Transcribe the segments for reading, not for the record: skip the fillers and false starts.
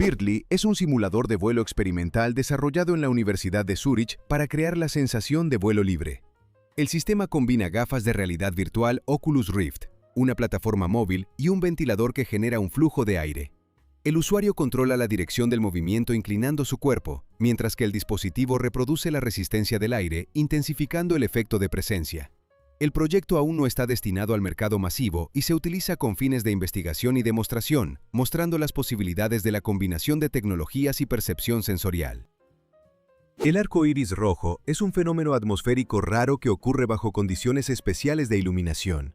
Birdly es un simulador de vuelo experimental desarrollado en la Universidad de Zúrich para crear la sensación de vuelo libre. El sistema combina gafas de realidad virtual Oculus Rift, una plataforma móvil y un ventilador que genera un flujo de aire. El usuario controla la dirección del movimiento inclinando su cuerpo, mientras que el dispositivo reproduce la resistencia del aire, intensificando el efecto de presencia. El proyecto aún no está destinado al mercado masivo y se utiliza con fines de investigación y demostración, mostrando las posibilidades de la combinación de tecnologías y percepción sensorial. El arco iris rojo es un fenómeno atmosférico raro que ocurre bajo condiciones especiales de iluminación.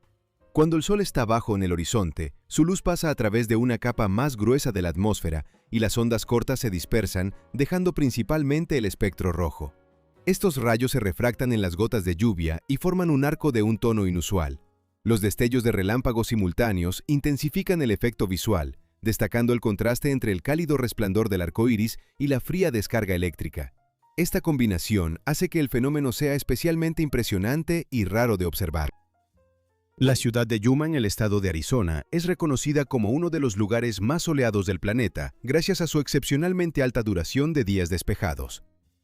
Cuando el Sol está bajo en el horizonte, su luz pasa a través de una capa más gruesa de la atmósfera y las ondas cortas se dispersan, dejando principalmente el espectro rojo. Estos rayos se refractan en las gotas de lluvia y forman un arco de un tono inusual. Los destellos de relámpagos simultáneos intensifican el efecto visual, destacando el contraste entre el cálido resplandor del arco iris y la fría descarga eléctrica. Esta combinación hace que el fenómeno sea especialmente impresionante y raro de observar. La ciudad de Yuma, en el estado de Arizona, es reconocida como uno de los lugares más soleados del planeta gracias a su excepcionalmente alta duración de días despejados.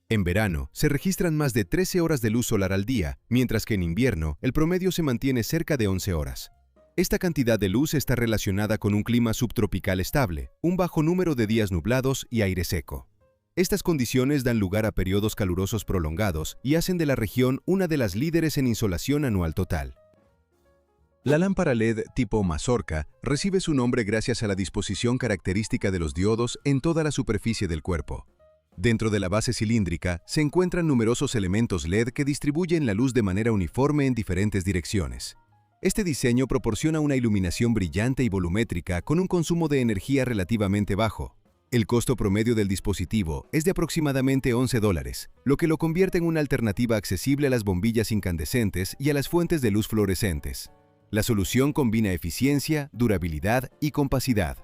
En verano, se registran más de 13 horas de luz solar al día, mientras que en invierno el promedio se mantiene cerca de 11 horas. Esta cantidad de luz está relacionada con un clima subtropical estable, un bajo número de días nublados y aire seco. Estas condiciones dan lugar a periodos calurosos prolongados y hacen de la región una de las líderes en insolación anual total. La lámpara LED tipo mazorca recibe su nombre gracias a la disposición característica de los diodos en toda la superficie del cuerpo. Dentro de la base cilíndrica se encuentran numerosos elementos LED que distribuyen la luz de manera uniforme en diferentes direcciones. Este diseño proporciona una iluminación brillante y volumétrica con un consumo de energía relativamente bajo. El costo promedio del dispositivo es de aproximadamente $11, lo que lo convierte en una alternativa accesible a las bombillas incandescentes y a las fuentes de luz fluorescentes. La solución combina eficiencia, durabilidad y compacidad.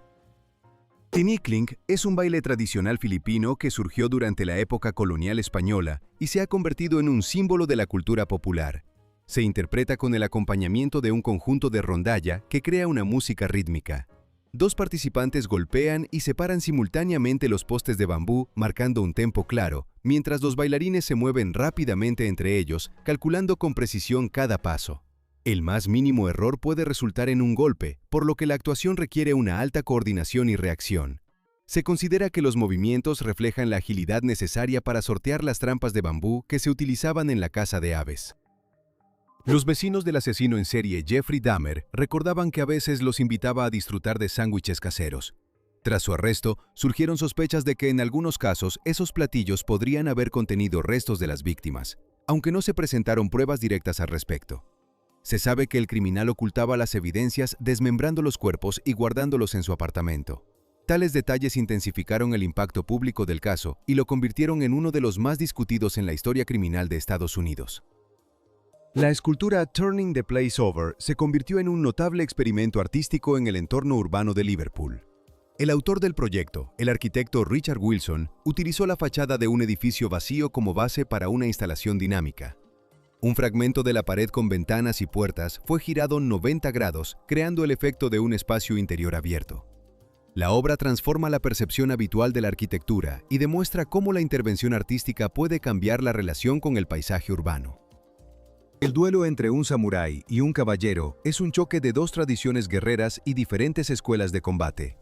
Tinikling es un baile tradicional filipino que surgió durante la época colonial española y se ha convertido en un símbolo de la cultura popular. Se interpreta con el acompañamiento de un conjunto de rondalla que crea una música rítmica. Dos participantes golpean y separan simultáneamente los postes de bambú, marcando un tempo claro, mientras los bailarines se mueven rápidamente entre ellos, calculando con precisión cada paso. El más mínimo error puede resultar en un golpe, por lo que la actuación requiere una alta coordinación y reacción. Se considera que los movimientos reflejan la agilidad necesaria para sortear las trampas de bambú que se utilizaban en la caza de aves. Los vecinos del asesino en serie Jeffrey Dahmer recordaban que a veces los invitaba a disfrutar de sándwiches caseros. Tras su arresto, surgieron sospechas de que en algunos casos esos platillos podrían haber contenido restos de las víctimas, aunque no se presentaron pruebas directas al respecto. Se sabe que el criminal ocultaba las evidencias desmembrando los cuerpos y guardándolos en su apartamento. Tales detalles intensificaron el impacto público del caso y lo convirtieron en uno de los más discutidos en la historia criminal de Estados Unidos. La escultura Turning the Place Over se convirtió en un notable experimento artístico en el entorno urbano de Liverpool. El autor del proyecto, el arquitecto Richard Wilson, utilizó la fachada de un edificio vacío como base para una instalación dinámica. Un fragmento de la pared con ventanas y puertas fue girado 90 grados, creando el efecto de un espacio interior abierto. La obra transforma la percepción habitual de la arquitectura y demuestra cómo la intervención artística puede cambiar la relación con el paisaje urbano. El duelo entre un samurái y un caballero es un choque de dos tradiciones guerreras y diferentes escuelas de combate.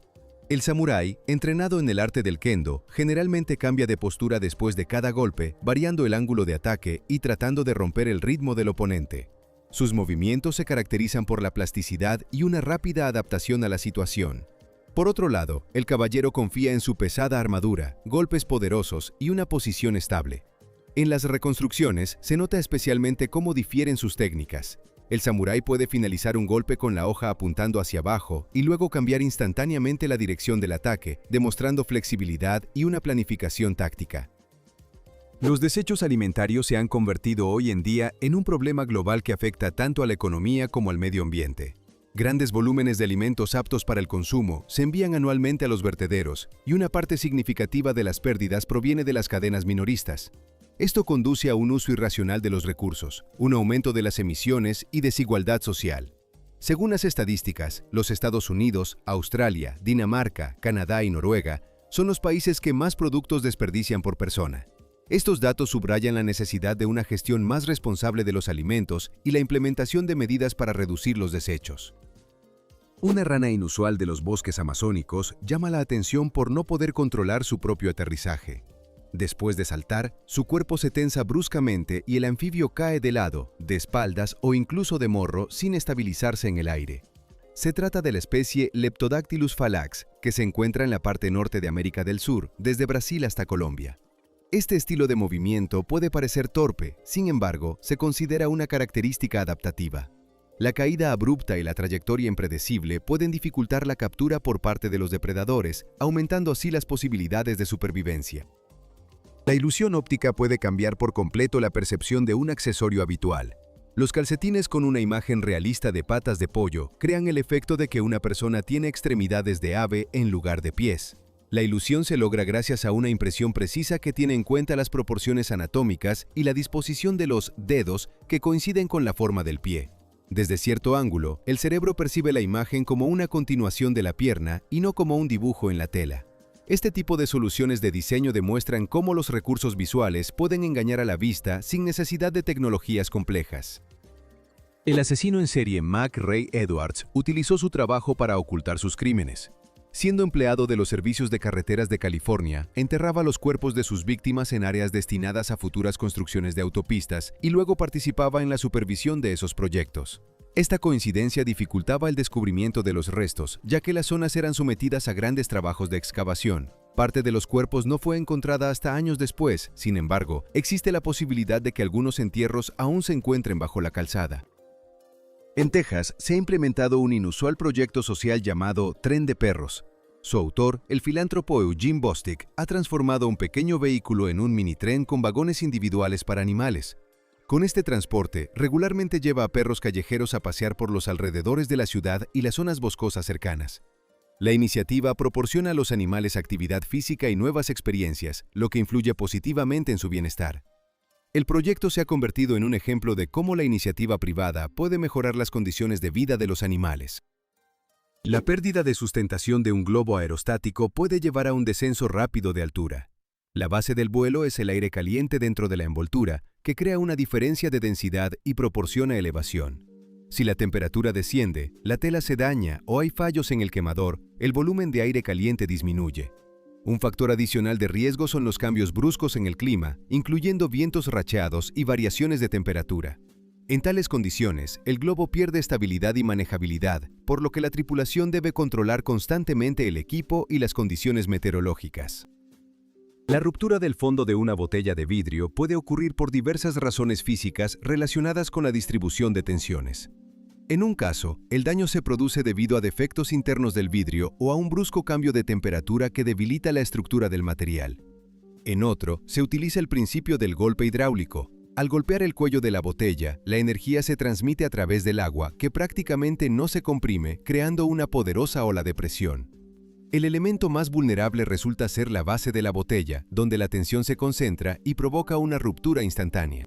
El samurái, entrenado en el arte del kendo, generalmente cambia de postura después de cada golpe, variando el ángulo de ataque y tratando de romper el ritmo del oponente. Sus movimientos se caracterizan por la plasticidad y una rápida adaptación a la situación. Por otro lado, el caballero confía en su pesada armadura, golpes poderosos y una posición estable. En las reconstrucciones se nota especialmente cómo difieren sus técnicas. El samurái puede finalizar un golpe con la hoja apuntando hacia abajo y luego cambiar instantáneamente la dirección del ataque, demostrando flexibilidad y una planificación táctica. Los desechos alimentarios se han convertido hoy en día en un problema global que afecta tanto a la economía como al medio ambiente. Grandes volúmenes de alimentos aptos para el consumo se envían anualmente a los vertederos y una parte significativa de las pérdidas proviene de las cadenas minoristas. Esto conduce a un uso irracional de los recursos, un aumento de las emisiones y desigualdad social. Según las estadísticas, los Estados Unidos, Australia, Dinamarca, Canadá y Noruega son los países que más productos desperdician por persona. Estos datos subrayan la necesidad de una gestión más responsable de los alimentos y la implementación de medidas para reducir los desechos. Una rana inusual de los bosques amazónicos llama la atención por no poder controlar su propio aterrizaje. Después de saltar, su cuerpo se tensa bruscamente y el anfibio cae de lado, de espaldas o incluso de morro sin estabilizarse en el aire. Se trata de la especie Leptodactylus phalax, que se encuentra en la parte norte de América del Sur, desde Brasil hasta Colombia. Este estilo de movimiento puede parecer torpe, sin embargo, se considera una característica adaptativa. La caída abrupta y la trayectoria impredecible pueden dificultar la captura por parte de los depredadores, aumentando así las posibilidades de supervivencia. La ilusión óptica puede cambiar por completo la percepción de un accesorio habitual. Los calcetines con una imagen realista de patas de pollo crean el efecto de que una persona tiene extremidades de ave en lugar de pies. La ilusión se logra gracias a una impresión precisa que tiene en cuenta las proporciones anatómicas y la disposición de los dedos que coinciden con la forma del pie. Desde cierto ángulo, el cerebro percibe la imagen como una continuación de la pierna y no como un dibujo en la tela. Este tipo de soluciones de diseño demuestran cómo los recursos visuales pueden engañar a la vista sin necesidad de tecnologías complejas. El asesino en serie Mac Ray Edwards utilizó su trabajo para ocultar sus crímenes. Siendo empleado de los servicios de carreteras de California, enterraba los cuerpos de sus víctimas en áreas destinadas a futuras construcciones de autopistas y luego participaba en la supervisión de esos proyectos. Esta coincidencia dificultaba el descubrimiento de los restos, ya que las zonas eran sometidas a grandes trabajos de excavación. Parte de los cuerpos no fue encontrada hasta años después, sin embargo, existe la posibilidad de que algunos entierros aún se encuentren bajo la calzada. En Texas se ha implementado un inusual proyecto social llamado Tren de Perros. Su autor, el filántropo Eugene Bostick, ha transformado un pequeño vehículo en un minitren con vagones individuales para animales. Con este transporte, regularmente lleva a perros callejeros a pasear por los alrededores de la ciudad y las zonas boscosas cercanas. La iniciativa proporciona a los animales actividad física y nuevas experiencias, lo que influye positivamente en su bienestar. El proyecto se ha convertido en un ejemplo de cómo la iniciativa privada puede mejorar las condiciones de vida de los animales. La pérdida de sustentación de un globo aerostático puede llevar a un descenso rápido de altura. La base del vuelo es el aire caliente dentro de la envoltura, que crea una diferencia de densidad y proporciona elevación. Si la temperatura desciende, la tela se daña o hay fallos en el quemador, el volumen de aire caliente disminuye. Un factor adicional de riesgo son los cambios bruscos en el clima, incluyendo vientos racheados y variaciones de temperatura. En tales condiciones, el globo pierde estabilidad y manejabilidad, por lo que la tripulación debe controlar constantemente el equipo y las condiciones meteorológicas. La ruptura del fondo de una botella de vidrio puede ocurrir por diversas razones físicas relacionadas con la distribución de tensiones. En un caso, el daño se produce debido a defectos internos del vidrio o a un brusco cambio de temperatura que debilita la estructura del material. En otro, se utiliza el principio del golpe hidráulico. Al golpear el cuello de la botella, la energía se transmite a través del agua, que prácticamente no se comprime, creando una poderosa ola de presión. El elemento más vulnerable resulta ser la base de la botella, donde la tensión se concentra y provoca una ruptura instantánea.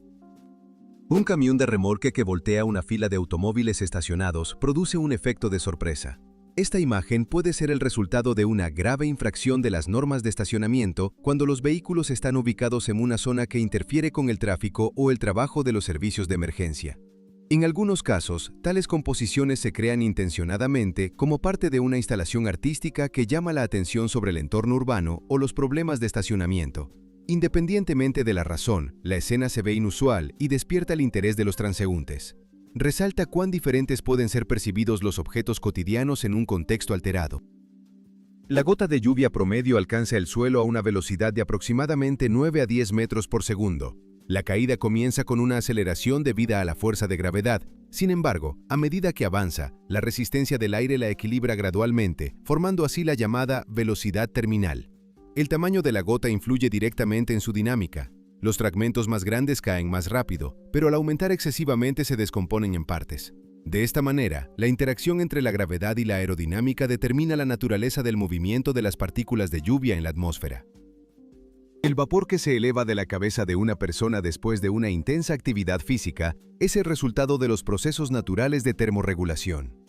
Un camión de remolque que voltea una fila de automóviles estacionados produce un efecto de sorpresa. Esta imagen puede ser el resultado de una grave infracción de las normas de estacionamiento cuando los vehículos están ubicados en una zona que interfiere con el tráfico o el trabajo de los servicios de emergencia. En algunos casos, tales composiciones se crean intencionadamente como parte de una instalación artística que llama la atención sobre el entorno urbano o los problemas de estacionamiento. Independientemente de la razón, la escena se ve inusual y despierta el interés de los transeúntes. Resalta cuán diferentes pueden ser percibidos los objetos cotidianos en un contexto alterado. La gota de lluvia promedio alcanza el suelo a una velocidad de aproximadamente 9 a 10 metros por segundo. La caída comienza con una aceleración debida a la fuerza de gravedad. Sin embargo, a medida que avanza, la resistencia del aire la equilibra gradualmente, formando así la llamada velocidad terminal. El tamaño de la gota influye directamente en su dinámica. Los fragmentos más grandes caen más rápido, pero al aumentar excesivamente se descomponen en partes. De esta manera, la interacción entre la gravedad y la aerodinámica determina la naturaleza del movimiento de las partículas de lluvia en la atmósfera. El vapor que se eleva de la cabeza de una persona después de una intensa actividad física es el resultado de los procesos naturales de termorregulación.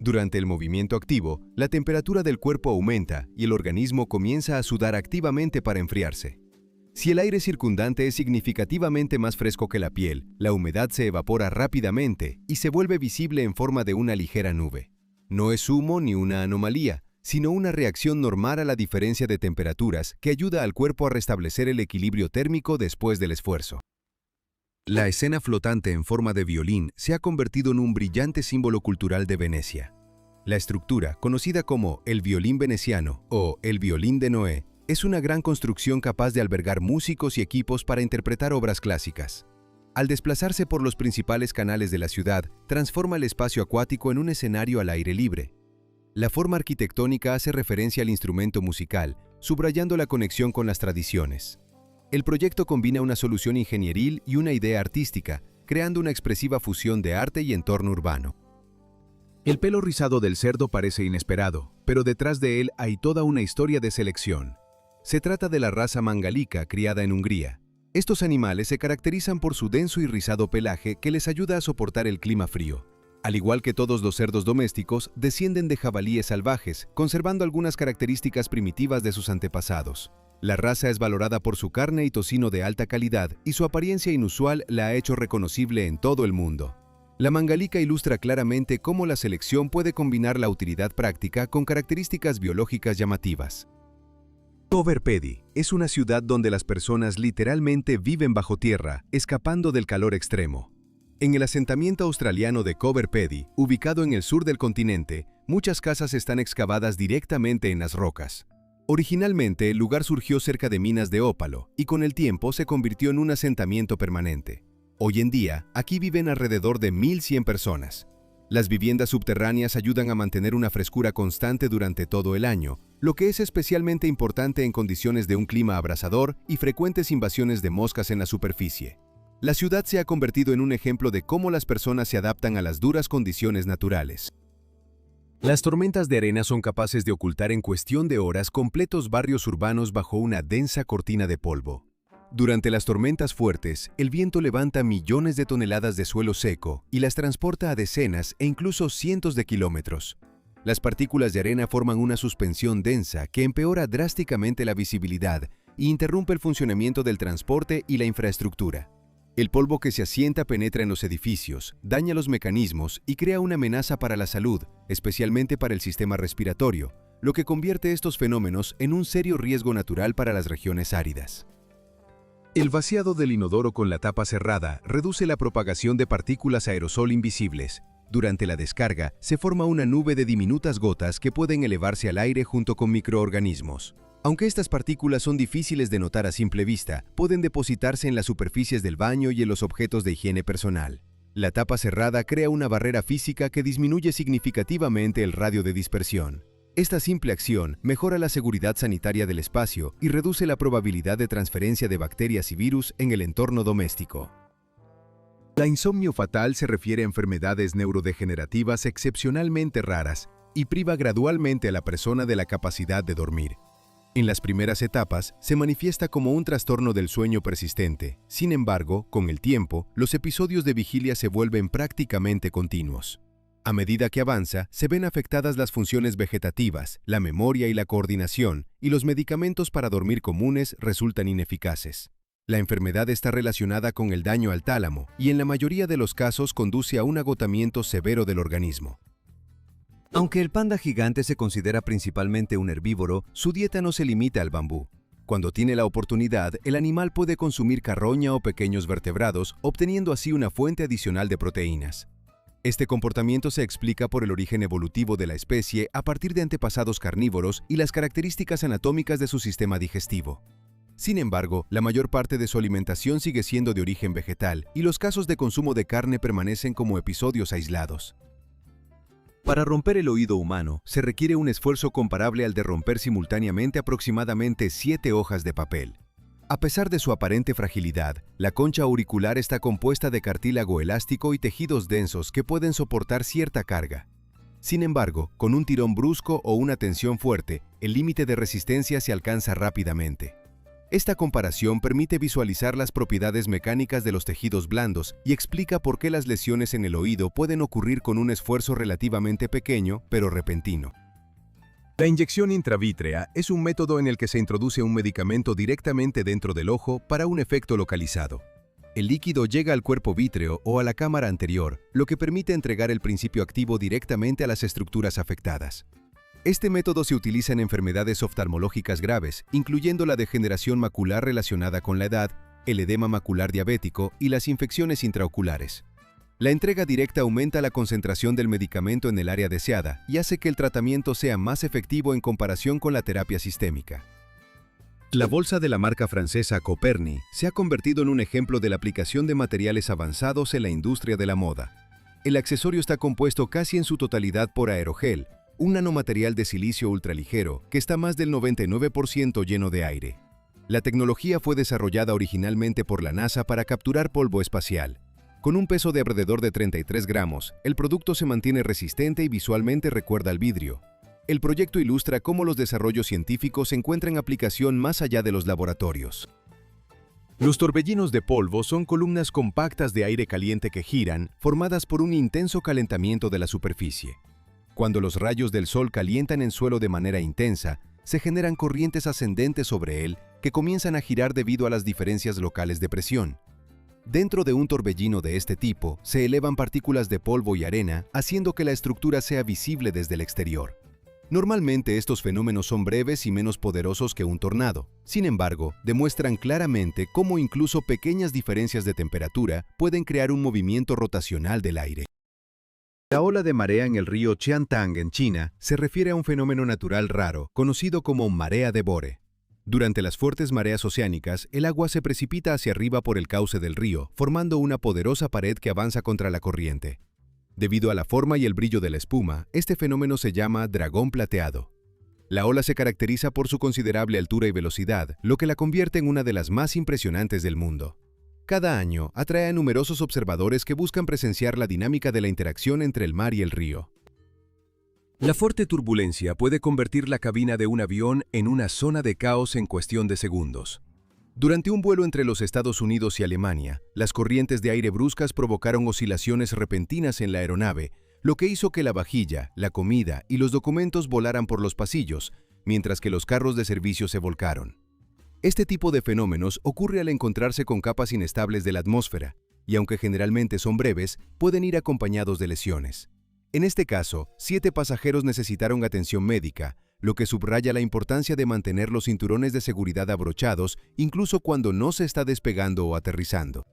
Durante el movimiento activo, la temperatura del cuerpo aumenta y el organismo comienza a sudar activamente para enfriarse. Si el aire circundante es significativamente más fresco que la piel, la humedad se evapora rápidamente y se vuelve visible en forma de una ligera nube. No es humo ni una anomalía, sino una reacción normal a la diferencia de temperaturas que ayuda al cuerpo a restablecer el equilibrio térmico después del esfuerzo. La escena flotante en forma de violín se ha convertido en un brillante símbolo cultural de Venecia. La estructura, conocida como el violín veneciano o el violín de Noé, es una gran construcción capaz de albergar músicos y equipos para interpretar obras clásicas. Al desplazarse por los principales canales de la ciudad, transforma el espacio acuático en un escenario al aire libre. La forma arquitectónica hace referencia al instrumento musical, subrayando la conexión con las tradiciones. El proyecto combina una solución ingenieril y una idea artística, creando una expresiva fusión de arte y entorno urbano. El pelo rizado del cerdo parece inesperado, pero detrás de él hay toda una historia de selección. Se trata de la raza mangalica criada en Hungría. Estos animales se caracterizan por su denso y rizado pelaje que les ayuda a soportar el clima frío. Al igual que todos los cerdos domésticos, descienden de jabalíes salvajes, conservando algunas características primitivas de sus antepasados. La raza es valorada por su carne y tocino de alta calidad y su apariencia inusual la ha hecho reconocible en todo el mundo. La mangalica ilustra claramente cómo la selección puede combinar la utilidad práctica con características biológicas llamativas. Coverpedy es una ciudad donde las personas literalmente viven bajo tierra, escapando del calor extremo. En el asentamiento australiano de Coverpedy, ubicado en el sur del continente, muchas casas están excavadas directamente en las rocas. Originalmente, el lugar surgió cerca de minas de ópalo y con el tiempo se convirtió en un asentamiento permanente. Hoy en día, aquí viven alrededor de 1.100 personas. Las viviendas subterráneas ayudan a mantener una frescura constante durante todo el año, lo que es especialmente importante en condiciones de un clima abrasador y frecuentes invasiones de moscas en la superficie. La ciudad se ha convertido en un ejemplo de cómo las personas se adaptan a las duras condiciones naturales. Las tormentas de arena son capaces de ocultar en cuestión de horas completos barrios urbanos bajo una densa cortina de polvo. Durante las tormentas fuertes, el viento levanta millones de toneladas de suelo seco y las transporta a decenas e incluso cientos de kilómetros. Las partículas de arena forman una suspensión densa que empeora drásticamente la visibilidad e interrumpe el funcionamiento del transporte y la infraestructura. El polvo que se asienta penetra en los edificios, daña los mecanismos y crea una amenaza para la salud, especialmente para el sistema respiratorio, lo que convierte estos fenómenos en un serio riesgo natural para las regiones áridas. El vaciado del inodoro con la tapa cerrada reduce la propagación de partículas aerosol invisibles. Durante la descarga, se forma una nube de diminutas gotas que pueden elevarse al aire junto con microorganismos. Aunque estas partículas son difíciles de notar a simple vista, pueden depositarse en las superficies del baño y en los objetos de higiene personal. La tapa cerrada crea una barrera física que disminuye significativamente el radio de dispersión. Esta simple acción mejora la seguridad sanitaria del espacio y reduce la probabilidad de transferencia de bacterias y virus en el entorno doméstico. La insomnio fatal se refiere a enfermedades neurodegenerativas excepcionalmente raras y priva gradualmente a la persona de la capacidad de dormir. En las primeras etapas, se manifiesta como un trastorno del sueño persistente. Sin embargo, con el tiempo, los episodios de vigilia se vuelven prácticamente continuos. A medida que avanza, se ven afectadas las funciones vegetativas, la memoria y la coordinación, y los medicamentos para dormir comunes resultan ineficaces. La enfermedad está relacionada con el daño al tálamo y en la mayoría de los casos conduce a un agotamiento severo del organismo. Aunque el panda gigante se considera principalmente un herbívoro, su dieta no se limita al bambú. Cuando tiene la oportunidad, el animal puede consumir carroña o pequeños vertebrados, obteniendo así una fuente adicional de proteínas. Este comportamiento se explica por el origen evolutivo de la especie a partir de antepasados carnívoros y las características anatómicas de su sistema digestivo. Sin embargo, la mayor parte de su alimentación sigue siendo de origen vegetal y los casos de consumo de carne permanecen como episodios aislados. Para romper el oído humano, se requiere un esfuerzo comparable al de romper simultáneamente aproximadamente 7 hojas de papel. A pesar de su aparente fragilidad, la concha auricular está compuesta de cartílago elástico y tejidos densos que pueden soportar cierta carga. Sin embargo, con un tirón brusco o una tensión fuerte, el límite de resistencia se alcanza rápidamente. Esta comparación permite visualizar las propiedades mecánicas de los tejidos blandos y explica por qué las lesiones en el oído pueden ocurrir con un esfuerzo relativamente pequeño, pero repentino. La inyección intravítrea es un método en el que se introduce un medicamento directamente dentro del ojo para un efecto localizado. El líquido llega al cuerpo vítreo o a la cámara anterior, lo que permite entregar el principio activo directamente a las estructuras afectadas. Este método se utiliza en enfermedades oftalmológicas graves, incluyendo la degeneración macular relacionada con la edad, el edema macular diabético y las infecciones intraoculares. La entrega directa aumenta la concentración del medicamento en el área deseada y hace que el tratamiento sea más efectivo en comparación con la terapia sistémica. La bolsa de la marca francesa Coperni se ha convertido en un ejemplo de la aplicación de materiales avanzados en la industria de la moda. El accesorio está compuesto casi en su totalidad por aerogel, un nanomaterial de silicio ultraligero que está más del 99% lleno de aire. La tecnología fue desarrollada originalmente por la NASA para capturar polvo espacial. Con un peso de alrededor de 33 gramos, el producto se mantiene resistente y visualmente recuerda al vidrio. El proyecto ilustra cómo los desarrollos científicos encuentran aplicación más allá de los laboratorios. Los torbellinos de polvo son columnas compactas de aire caliente que giran, formadas por un intenso calentamiento de la superficie. Cuando los rayos del sol calientan el suelo de manera intensa, se generan corrientes ascendentes sobre él que comienzan a girar debido a las diferencias locales de presión. Dentro de un torbellino de este tipo, se elevan partículas de polvo y arena, haciendo que la estructura sea visible desde el exterior. Normalmente estos fenómenos son breves y menos poderosos que un tornado. Sin embargo, demuestran claramente cómo incluso pequeñas diferencias de temperatura pueden crear un movimiento rotacional del aire. La ola de marea en el río Qiantang en China se refiere a un fenómeno natural raro, conocido como marea de Bore. Durante las fuertes mareas oceánicas, el agua se precipita hacia arriba por el cauce del río, formando una poderosa pared que avanza contra la corriente. Debido a la forma y el brillo de la espuma, este fenómeno se llama dragón plateado. La ola se caracteriza por su considerable altura y velocidad, lo que la convierte en una de las más impresionantes del mundo. Cada año atrae a numerosos observadores que buscan presenciar la dinámica de la interacción entre el mar y el río. La fuerte turbulencia puede convertir la cabina de un avión en una zona de caos en cuestión de segundos. Durante un vuelo entre los Estados Unidos y Alemania, las corrientes de aire bruscas provocaron oscilaciones repentinas en la aeronave, lo que hizo que la vajilla, la comida y los documentos volaran por los pasillos, mientras que los carros de servicio se volcaron. Este tipo de fenómenos ocurre al encontrarse con capas inestables de la atmósfera, y aunque generalmente son breves, pueden ir acompañados de lesiones. En este caso, 7 pasajeros necesitaron atención médica, lo que subraya la importancia de mantener los cinturones de seguridad abrochados incluso cuando no se está despegando o aterrizando.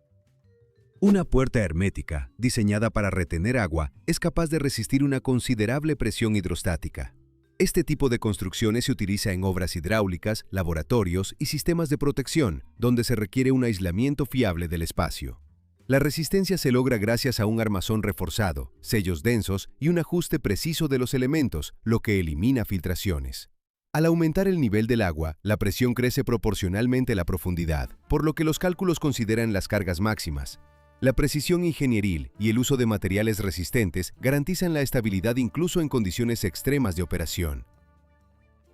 Una puerta hermética, diseñada para retener agua, es capaz de resistir una considerable presión hidrostática. Este tipo de construcciones se utiliza en obras hidráulicas, laboratorios y sistemas de protección, donde se requiere un aislamiento fiable del espacio. La resistencia se logra gracias a un armazón reforzado, sellos densos y un ajuste preciso de los elementos, lo que elimina filtraciones. Al aumentar el nivel del agua, la presión crece proporcionalmente a la profundidad, por lo que los cálculos consideran las cargas máximas. La precisión ingenieril y el uso de materiales resistentes garantizan la estabilidad incluso en condiciones extremas de operación.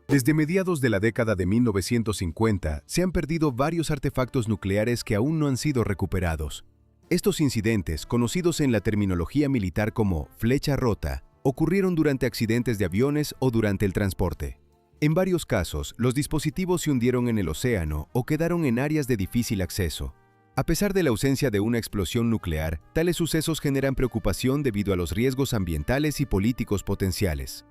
Desde mediados de la década de 1950, se han perdido varios artefactos nucleares que aún no han sido recuperados. Estos incidentes, conocidos en la terminología militar como flecha rota, ocurrieron durante accidentes de aviones o durante el transporte. En varios casos, los dispositivos se hundieron en el océano o quedaron en áreas de difícil acceso. A pesar de la ausencia de una explosión nuclear, tales sucesos generan preocupación debido a los riesgos ambientales y políticos potenciales.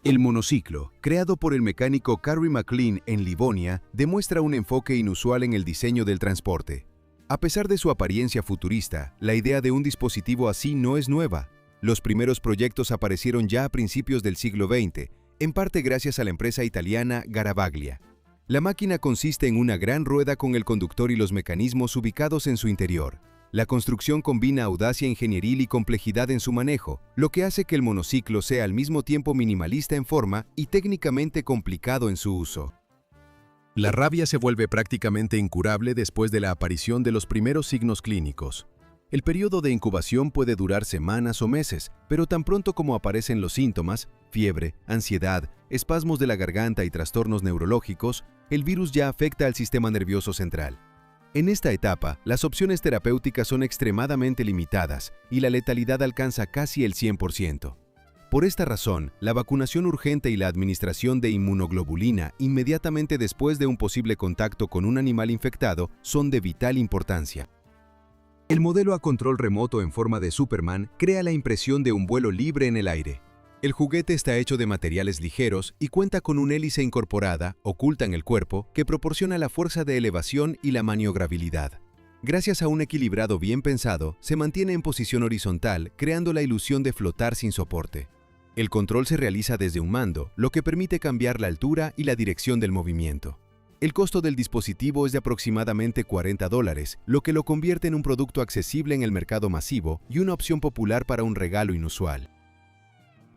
El monociclo, creado por el mecánico Carey McLean en Livonia, demuestra un enfoque inusual en el diseño del transporte. A pesar de su apariencia futurista, la idea de un dispositivo así no es nueva. Los primeros proyectos aparecieron ya a principios del siglo XX, en parte gracias a la empresa italiana Garavaglia. La máquina consiste en una gran rueda con el conductor y los mecanismos ubicados en su interior. La construcción combina audacia ingenieril y complejidad en su manejo, lo que hace que el monociclo sea al mismo tiempo minimalista en forma y técnicamente complicado en su uso. La rabia se vuelve prácticamente incurable después de la aparición de los primeros signos clínicos. El periodo de incubación puede durar semanas o meses, pero tan pronto como aparecen los síntomas, fiebre, ansiedad, espasmos de la garganta y trastornos neurológicos, el virus ya afecta al sistema nervioso central. En esta etapa, las opciones terapéuticas son extremadamente limitadas y la letalidad alcanza casi el 100%. Por esta razón, la vacunación urgente y la administración de inmunoglobulina inmediatamente después de un posible contacto con un animal infectado son de vital importancia. El modelo a control remoto en forma de Superman crea la impresión de un vuelo libre en el aire. El juguete está hecho de materiales ligeros y cuenta con una hélice incorporada, oculta en el cuerpo, que proporciona la fuerza de elevación y la maniobrabilidad. Gracias a un equilibrado bien pensado, se mantiene en posición horizontal, creando la ilusión de flotar sin soporte. El control se realiza desde un mando, lo que permite cambiar la altura y la dirección del movimiento. El costo del dispositivo es de aproximadamente $40, lo que lo convierte en un producto accesible en el mercado masivo y una opción popular para un regalo inusual.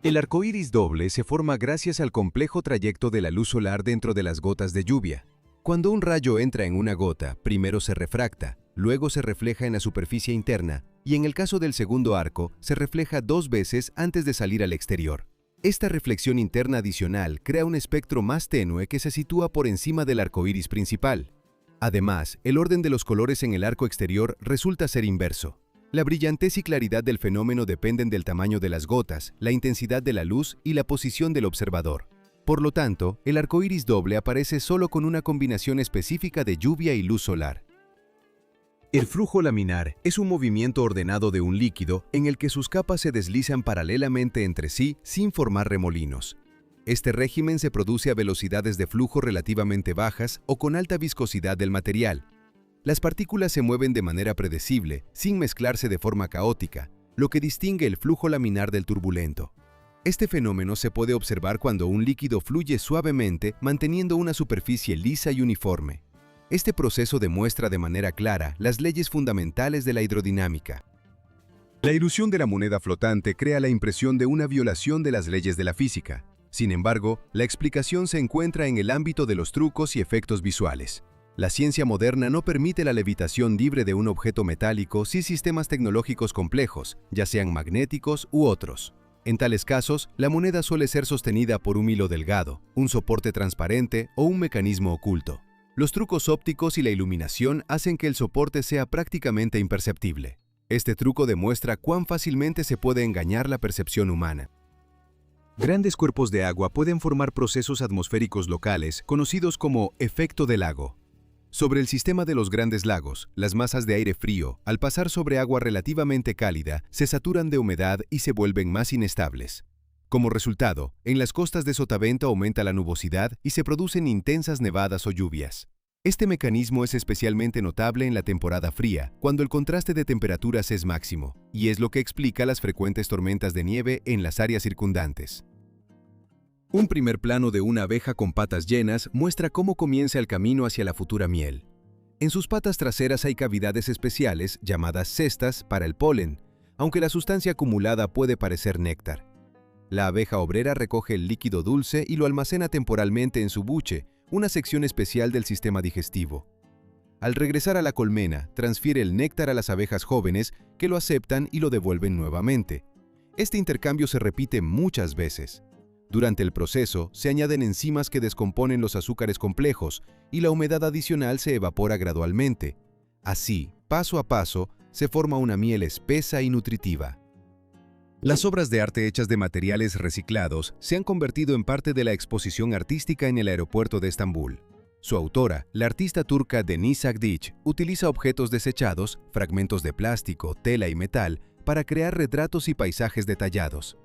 El arcoíris doble se forma gracias al complejo trayecto de la luz solar dentro de las gotas de lluvia. Cuando un rayo entra en una gota, primero se refracta, luego se refleja en la superficie interna y en el caso del segundo arco, se refleja 2 veces antes de salir al exterior. Esta reflexión interna adicional crea un espectro más tenue que se sitúa por encima del arco iris principal. Además, el orden de los colores en el arco exterior resulta ser inverso. La brillantez y claridad del fenómeno dependen del tamaño de las gotas, la intensidad de la luz y la posición del observador. Por lo tanto, el arco iris doble aparece solo con una combinación específica de lluvia y luz solar. El flujo laminar es un movimiento ordenado de un líquido en el que sus capas se deslizan paralelamente entre sí sin formar remolinos. Este régimen se produce a velocidades de flujo relativamente bajas o con alta viscosidad del material. Las partículas se mueven de manera predecible, sin mezclarse de forma caótica, lo que distingue el flujo laminar del turbulento. Este fenómeno se puede observar cuando un líquido fluye suavemente manteniendo una superficie lisa y uniforme. Este proceso demuestra de manera clara las leyes fundamentales de la hidrodinámica. La ilusión de la moneda flotante crea la impresión de una violación de las leyes de la física. Sin embargo, la explicación se encuentra en el ámbito de los trucos y efectos visuales. La ciencia moderna no permite la levitación libre de un objeto metálico sin sistemas tecnológicos complejos, ya sean magnéticos u otros. En tales casos, la moneda suele ser sostenida por un hilo delgado, un soporte transparente o un mecanismo oculto. Los trucos ópticos y la iluminación hacen que el soporte sea prácticamente imperceptible. Este truco demuestra cuán fácilmente se puede engañar la percepción humana. Grandes cuerpos de agua pueden formar procesos atmosféricos locales conocidos como efecto de lago. Sobre el sistema de los grandes lagos, las masas de aire frío, al pasar sobre agua relativamente cálida, se saturan de humedad y se vuelven más inestables. Como resultado, en las costas de Sotavento aumenta la nubosidad y se producen intensas nevadas o lluvias. Este mecanismo es especialmente notable en la temporada fría, cuando el contraste de temperaturas es máximo, y es lo que explica las frecuentes tormentas de nieve en las áreas circundantes. Un primer plano de una abeja con patas llenas muestra cómo comienza el camino hacia la futura miel. En sus patas traseras hay cavidades especiales, llamadas cestas, para el polen, aunque la sustancia acumulada puede parecer néctar. La abeja obrera recoge el líquido dulce y lo almacena temporalmente en su buche, una sección especial del sistema digestivo. Al regresar a la colmena, transfiere el néctar a las abejas jóvenes que lo aceptan y lo devuelven nuevamente. Este intercambio se repite muchas veces. Durante el proceso, se añaden enzimas que descomponen los azúcares complejos y la humedad adicional se evapora gradualmente. Así, paso a paso, se forma una miel espesa y nutritiva. Las obras de arte hechas de materiales reciclados se han convertido en parte de la exposición artística en el aeropuerto de Estambul. Su autora, la artista turca Deniz Akdic, utiliza objetos desechados, fragmentos de plástico, tela y metal, para crear retratos y paisajes detallados.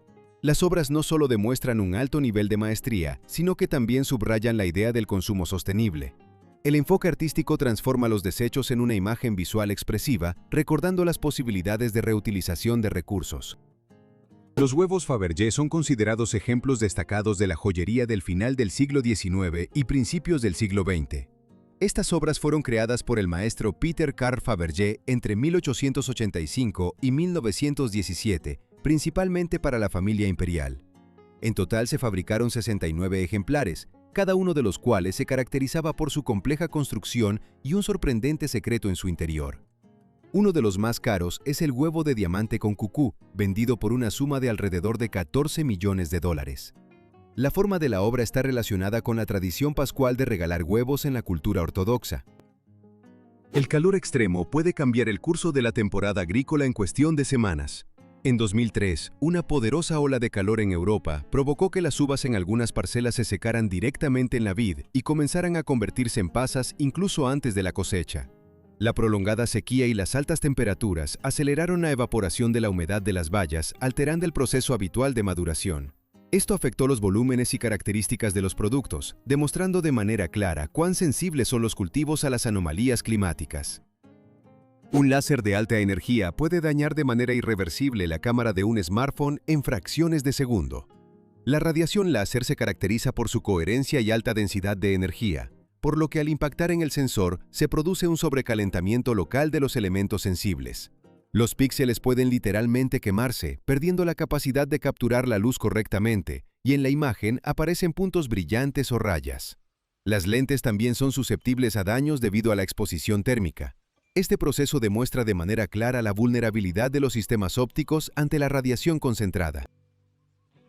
Las obras no solo demuestran un alto nivel de maestría, sino que también subrayan la idea del consumo sostenible. El enfoque artístico transforma los desechos en una imagen visual expresiva, recordando las posibilidades de reutilización de recursos. Los huevos Fabergé son considerados ejemplos destacados de la joyería del final del siglo XIX y principios del siglo XX. Estas obras fueron creadas por el maestro Peter Carl Fabergé entre 1885 y 1917, principalmente para la familia imperial. En total se fabricaron 69 ejemplares, cada uno de los cuales se caracterizaba por su compleja construcción y un sorprendente secreto en su interior. Uno de los más caros es el huevo de diamante con cucú, vendido por una suma de alrededor de 14 millones de dólares. La forma de la obra está relacionada con la tradición pascual de regalar huevos en la cultura ortodoxa. El calor extremo puede cambiar el curso de la temporada agrícola en cuestión de semanas. En 2003, una poderosa ola de calor en Europa provocó que las uvas en algunas parcelas se secaran directamente en la vid y comenzaran a convertirse en pasas incluso antes de la cosecha. La prolongada sequía y las altas temperaturas aceleraron la evaporación de la humedad de las bayas, alterando el proceso habitual de maduración. Esto afectó los volúmenes y características de los productos, demostrando de manera clara cuán sensibles son los cultivos a las anomalías climáticas. Un láser de alta energía puede dañar de manera irreversible la cámara de un smartphone en fracciones de segundo. La radiación láser se caracteriza por su coherencia y alta densidad de energía, por lo que al impactar en el sensor se produce un sobrecalentamiento local de los elementos sensibles. Los píxeles pueden literalmente quemarse, perdiendo la capacidad de capturar la luz correctamente, y en la imagen aparecen puntos brillantes o rayas. Las lentes también son susceptibles a daños debido a la exposición térmica. Este proceso demuestra de manera clara la vulnerabilidad de los sistemas ópticos ante la radiación concentrada.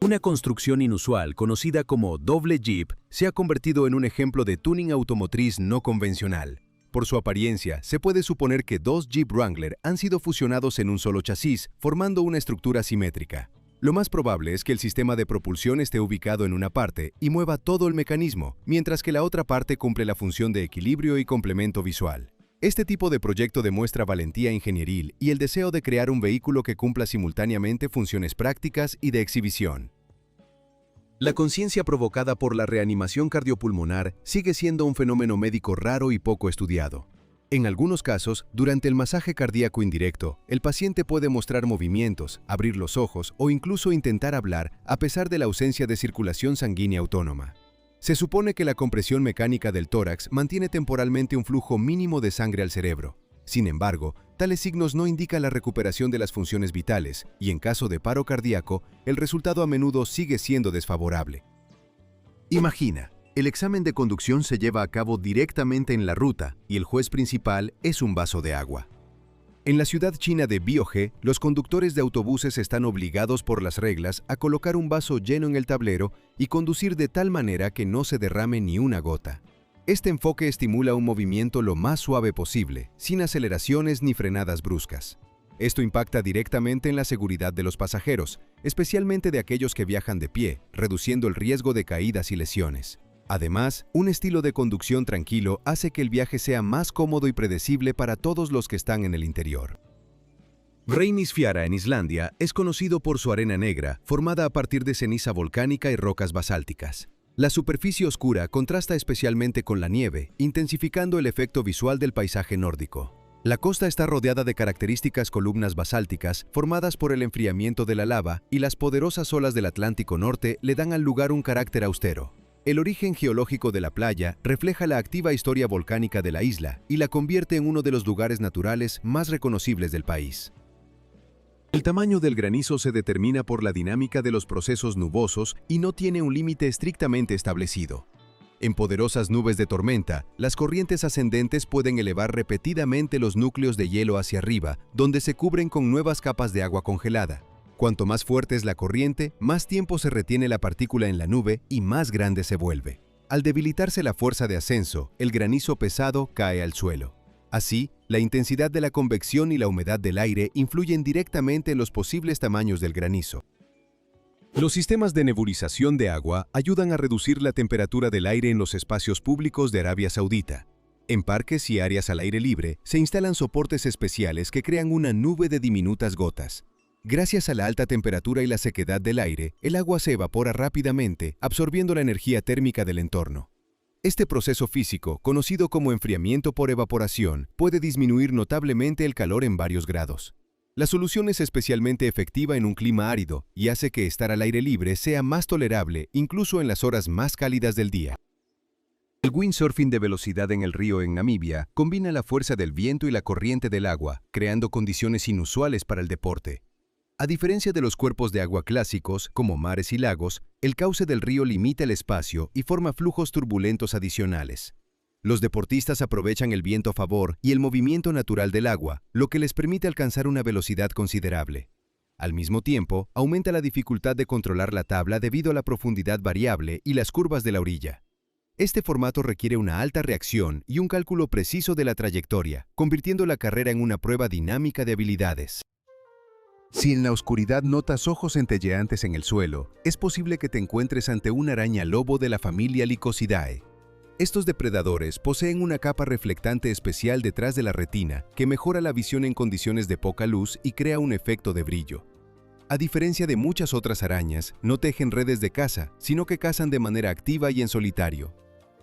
Una construcción inusual, conocida como doble Jeep, se ha convertido en un ejemplo de tuning automotriz no convencional. Por su apariencia, se puede suponer que dos Jeep Wrangler han sido fusionados en un solo chasis, formando una estructura simétrica. Lo más probable es que el sistema de propulsión esté ubicado en una parte y mueva todo el mecanismo, mientras que la otra parte cumple la función de equilibrio y complemento visual. Este tipo de proyecto demuestra valentía ingenieril y el deseo de crear un vehículo que cumpla simultáneamente funciones prácticas y de exhibición. La conciencia provocada por la reanimación cardiopulmonar sigue siendo un fenómeno médico raro y poco estudiado. En algunos casos, durante el masaje cardíaco indirecto, el paciente puede mostrar movimientos, abrir los ojos o incluso intentar hablar a pesar de la ausencia de circulación sanguínea autónoma. Se supone que la compresión mecánica del tórax mantiene temporalmente un flujo mínimo de sangre al cerebro. Sin embargo, tales signos no indican la recuperación de las funciones vitales y en caso de paro cardíaco, el resultado a menudo sigue siendo desfavorable. Imagina, el examen de conducción se lleva a cabo directamente en la ruta y el juez principal es un vaso de agua. En la ciudad china de Biohe, los conductores de autobuses están obligados por las reglas a colocar un vaso lleno en el tablero y conducir de tal manera que no se derrame ni una gota. Este enfoque estimula un movimiento lo más suave posible, sin aceleraciones ni frenadas bruscas. Esto impacta directamente en la seguridad de los pasajeros, especialmente de aquellos que viajan de pie, reduciendo el riesgo de caídas y lesiones. Además, un estilo de conducción tranquilo hace que el viaje sea más cómodo y predecible para todos los que están en el interior. Reynisfjara en Islandia es conocido por su arena negra, formada a partir de ceniza volcánica y rocas basálticas. La superficie oscura contrasta especialmente con la nieve, intensificando el efecto visual del paisaje nórdico. La costa está rodeada de características columnas basálticas formadas por el enfriamiento de la lava y las poderosas olas del Atlántico Norte le dan al lugar un carácter austero. El origen geológico de la playa refleja la activa historia volcánica de la isla y la convierte en uno de los lugares naturales más reconocibles del país. El tamaño del granizo se determina por la dinámica de los procesos nubosos y no tiene un límite estrictamente establecido. En poderosas nubes de tormenta, las corrientes ascendentes pueden elevar repetidamente los núcleos de hielo hacia arriba, donde se cubren con nuevas capas de agua congelada. Cuanto más fuerte es la corriente, más tiempo se retiene la partícula en la nube y más grande se vuelve. Al debilitarse la fuerza de ascenso, el granizo pesado cae al suelo. Así, la intensidad de la convección y la humedad del aire influyen directamente en los posibles tamaños del granizo. Los sistemas de nebulización de agua ayudan a reducir la temperatura del aire en los espacios públicos de Arabia Saudita. En parques y áreas al aire libre, se instalan soportes especiales que crean una nube de diminutas gotas. Gracias a la alta temperatura y la sequedad del aire, el agua se evapora rápidamente, absorbiendo la energía térmica del entorno. Este proceso físico, conocido como enfriamiento por evaporación, puede disminuir notablemente el calor en varios grados. La solución es especialmente efectiva en un clima árido y hace que estar al aire libre sea más tolerable incluso en las horas más cálidas del día. El windsurfing de velocidad en el río en Namibia combina la fuerza del viento y la corriente del agua, creando condiciones inusuales para el deporte. A diferencia de los cuerpos de agua clásicos, como mares y lagos, el cauce del río limita el espacio y forma flujos turbulentos adicionales. Los deportistas aprovechan el viento a favor y el movimiento natural del agua, lo que les permite alcanzar una velocidad considerable. Al mismo tiempo, aumenta la dificultad de controlar la tabla debido a la profundidad variable y las curvas de la orilla. Este formato requiere una alta reacción y un cálculo preciso de la trayectoria, convirtiendo la carrera en una prueba dinámica de habilidades. Si en la oscuridad notas ojos centelleantes en el suelo, es posible que te encuentres ante una araña lobo de la familia Lycosidae. Estos depredadores poseen una capa reflectante especial detrás de la retina que mejora la visión en condiciones de poca luz y crea un efecto de brillo. A diferencia de muchas otras arañas, no tejen redes de caza, sino que cazan de manera activa y en solitario.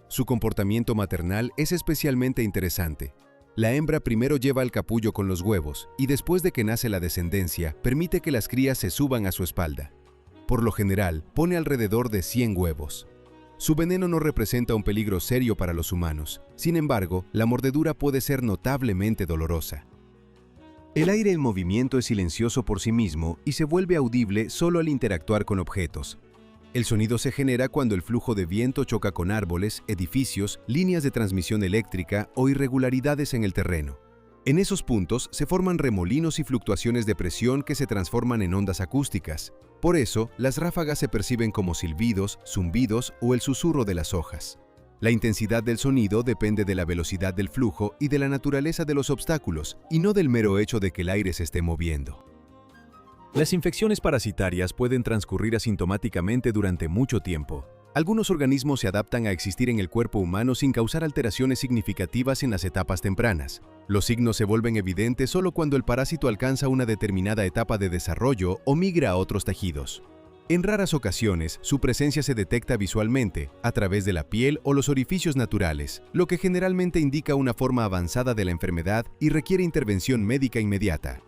Su comportamiento maternal es especialmente interesante. La hembra primero lleva el capullo con los huevos y después de que nace la descendencia, permite que las crías se suban a su espalda. Por lo general, pone alrededor de 100 huevos. Su veneno no representa un peligro serio para los humanos. Sin embargo, la mordedura puede ser notablemente dolorosa. El aire en movimiento es silencioso por sí mismo y se vuelve audible solo al interactuar con objetos. El sonido se genera cuando el flujo de viento choca con árboles, edificios, líneas de transmisión eléctrica o irregularidades en el terreno. En esos puntos se forman remolinos y fluctuaciones de presión que se transforman en ondas acústicas. Por eso, las ráfagas se perciben como silbidos, zumbidos o el susurro de las hojas. La intensidad del sonido depende de la velocidad del flujo y de la naturaleza de los obstáculos, y no del mero hecho de que el aire se esté moviendo. Las infecciones parasitarias pueden transcurrir asintomáticamente durante mucho tiempo. Algunos organismos se adaptan a existir en el cuerpo humano sin causar alteraciones significativas en las etapas tempranas. Los signos se vuelven evidentes solo cuando el parásito alcanza una determinada etapa de desarrollo o migra a otros tejidos. En raras ocasiones, su presencia se detecta visualmente, a través de la piel o los orificios naturales, lo que generalmente indica una forma avanzada de la enfermedad y requiere intervención médica inmediata.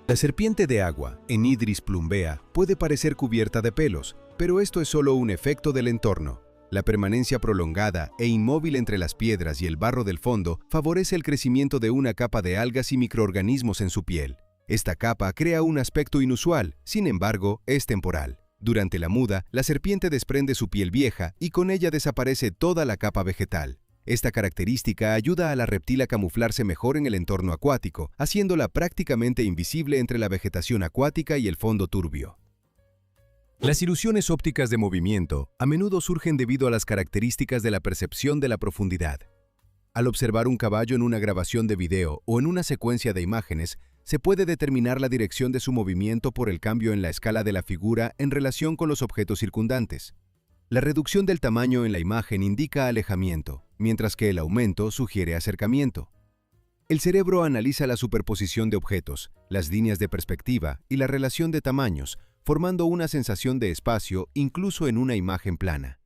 La serpiente de agua, Enidris plumbea, puede parecer cubierta de pelos, pero esto es solo un efecto del entorno. La permanencia prolongada e inmóvil entre las piedras y el barro del fondo favorece el crecimiento de una capa de algas y microorganismos en su piel. Esta capa crea un aspecto inusual, sin embargo, es temporal. Durante la muda, la serpiente desprende su piel vieja y con ella desaparece toda la capa vegetal. Esta característica ayuda a la reptil a camuflarse mejor en el entorno acuático, haciéndola prácticamente invisible entre la vegetación acuática y el fondo turbio. Las ilusiones ópticas de movimiento a menudo surgen debido a las características de la percepción de la profundidad. Al observar un caballo en una grabación de video o en una secuencia de imágenes, se puede determinar la dirección de su movimiento por el cambio en la escala de la figura en relación con los objetos circundantes. La reducción del tamaño en la imagen indica alejamiento, mientras que el aumento sugiere acercamiento. El cerebro analiza la superposición de objetos, las líneas de perspectiva y la relación de tamaños, formando una sensación de espacio incluso en una imagen plana.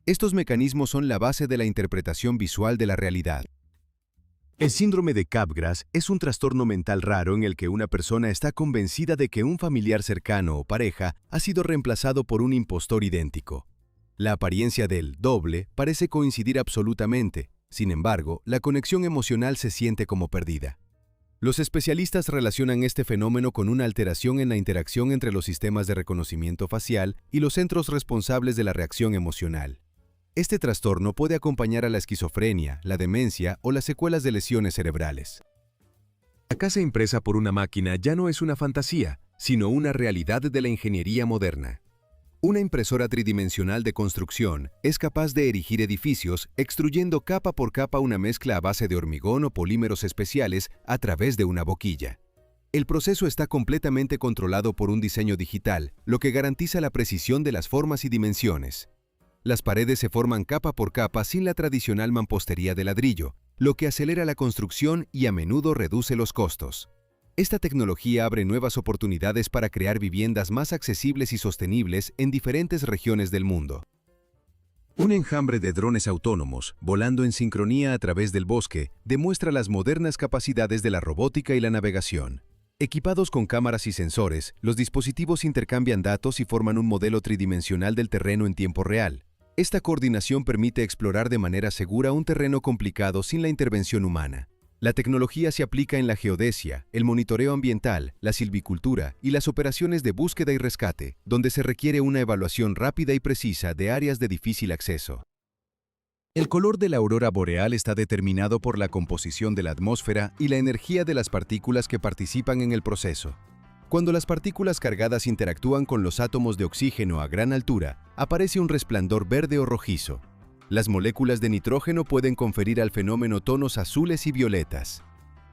Estos mecanismos son la base de la interpretación visual de la realidad. El síndrome de Capgras es un trastorno mental raro en el que una persona está convencida de que un familiar cercano o pareja ha sido reemplazado por un impostor idéntico. La apariencia del doble parece coincidir absolutamente, sin embargo, la conexión emocional se siente como perdida. Los especialistas relacionan este fenómeno con una alteración en la interacción entre los sistemas de reconocimiento facial y los centros responsables de la reacción emocional. Este trastorno puede acompañar a la esquizofrenia, la demencia o las secuelas de lesiones cerebrales. La casa impresa por una máquina ya no es una fantasía, sino una realidad de la ingeniería moderna. Una impresora tridimensional de construcción es capaz de erigir edificios extruyendo capa por capa una mezcla a base de hormigón o polímeros especiales a través de una boquilla. El proceso está completamente controlado por un diseño digital, lo que garantiza la precisión de las formas y dimensiones. Las paredes se forman capa por capa sin la tradicional mampostería de ladrillo, lo que acelera la construcción y a menudo reduce los costos. Esta tecnología abre nuevas oportunidades para crear viviendas más accesibles y sostenibles en diferentes regiones del mundo. Un enjambre de drones autónomos, volando en sincronía a través del bosque, demuestra las modernas capacidades de la robótica y la navegación. Equipados con cámaras y sensores, los dispositivos intercambian datos y forman un modelo tridimensional del terreno en tiempo real. Esta coordinación permite explorar de manera segura un terreno complicado sin la intervención humana. La tecnología se aplica en la geodesia, el monitoreo ambiental, la silvicultura y las operaciones de búsqueda y rescate, donde se requiere una evaluación rápida y precisa de áreas de difícil acceso. El color de la aurora boreal está determinado por la composición de la atmósfera y la energía de las partículas que participan en el proceso. Cuando las partículas cargadas interactúan con los átomos de oxígeno a gran altura, aparece un resplandor verde o rojizo. Las moléculas de nitrógeno pueden conferir al fenómeno tonos azules y violetas.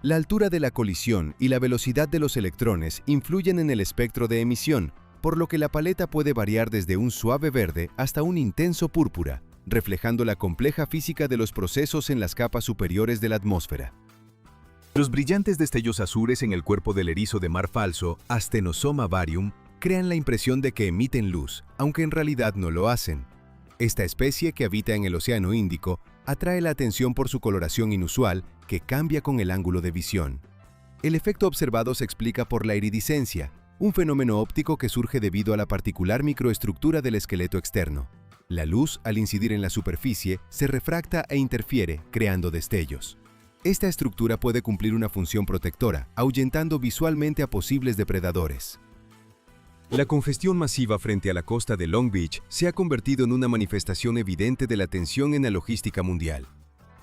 La altura de la colisión y la velocidad de los electrones influyen en el espectro de emisión, por lo que la paleta puede variar desde un suave verde hasta un intenso púrpura, reflejando la compleja física de los procesos en las capas superiores de la atmósfera. Los brillantes destellos azules en el cuerpo del erizo de mar falso, Astenosoma varium, crean la impresión de que emiten luz, aunque en realidad no lo hacen. Esta especie, que habita en el Océano Índico, atrae la atención por su coloración inusual, que cambia con el ángulo de visión. El efecto observado se explica por la iridiscencia, un fenómeno óptico que surge debido a la particular microestructura del esqueleto externo. La luz, al incidir en la superficie, se refracta e interfiere, creando destellos. Esta estructura puede cumplir una función protectora, ahuyentando visualmente a posibles depredadores. La congestión masiva frente a la costa de Long Beach se ha convertido en una manifestación evidente de la tensión en la logística mundial.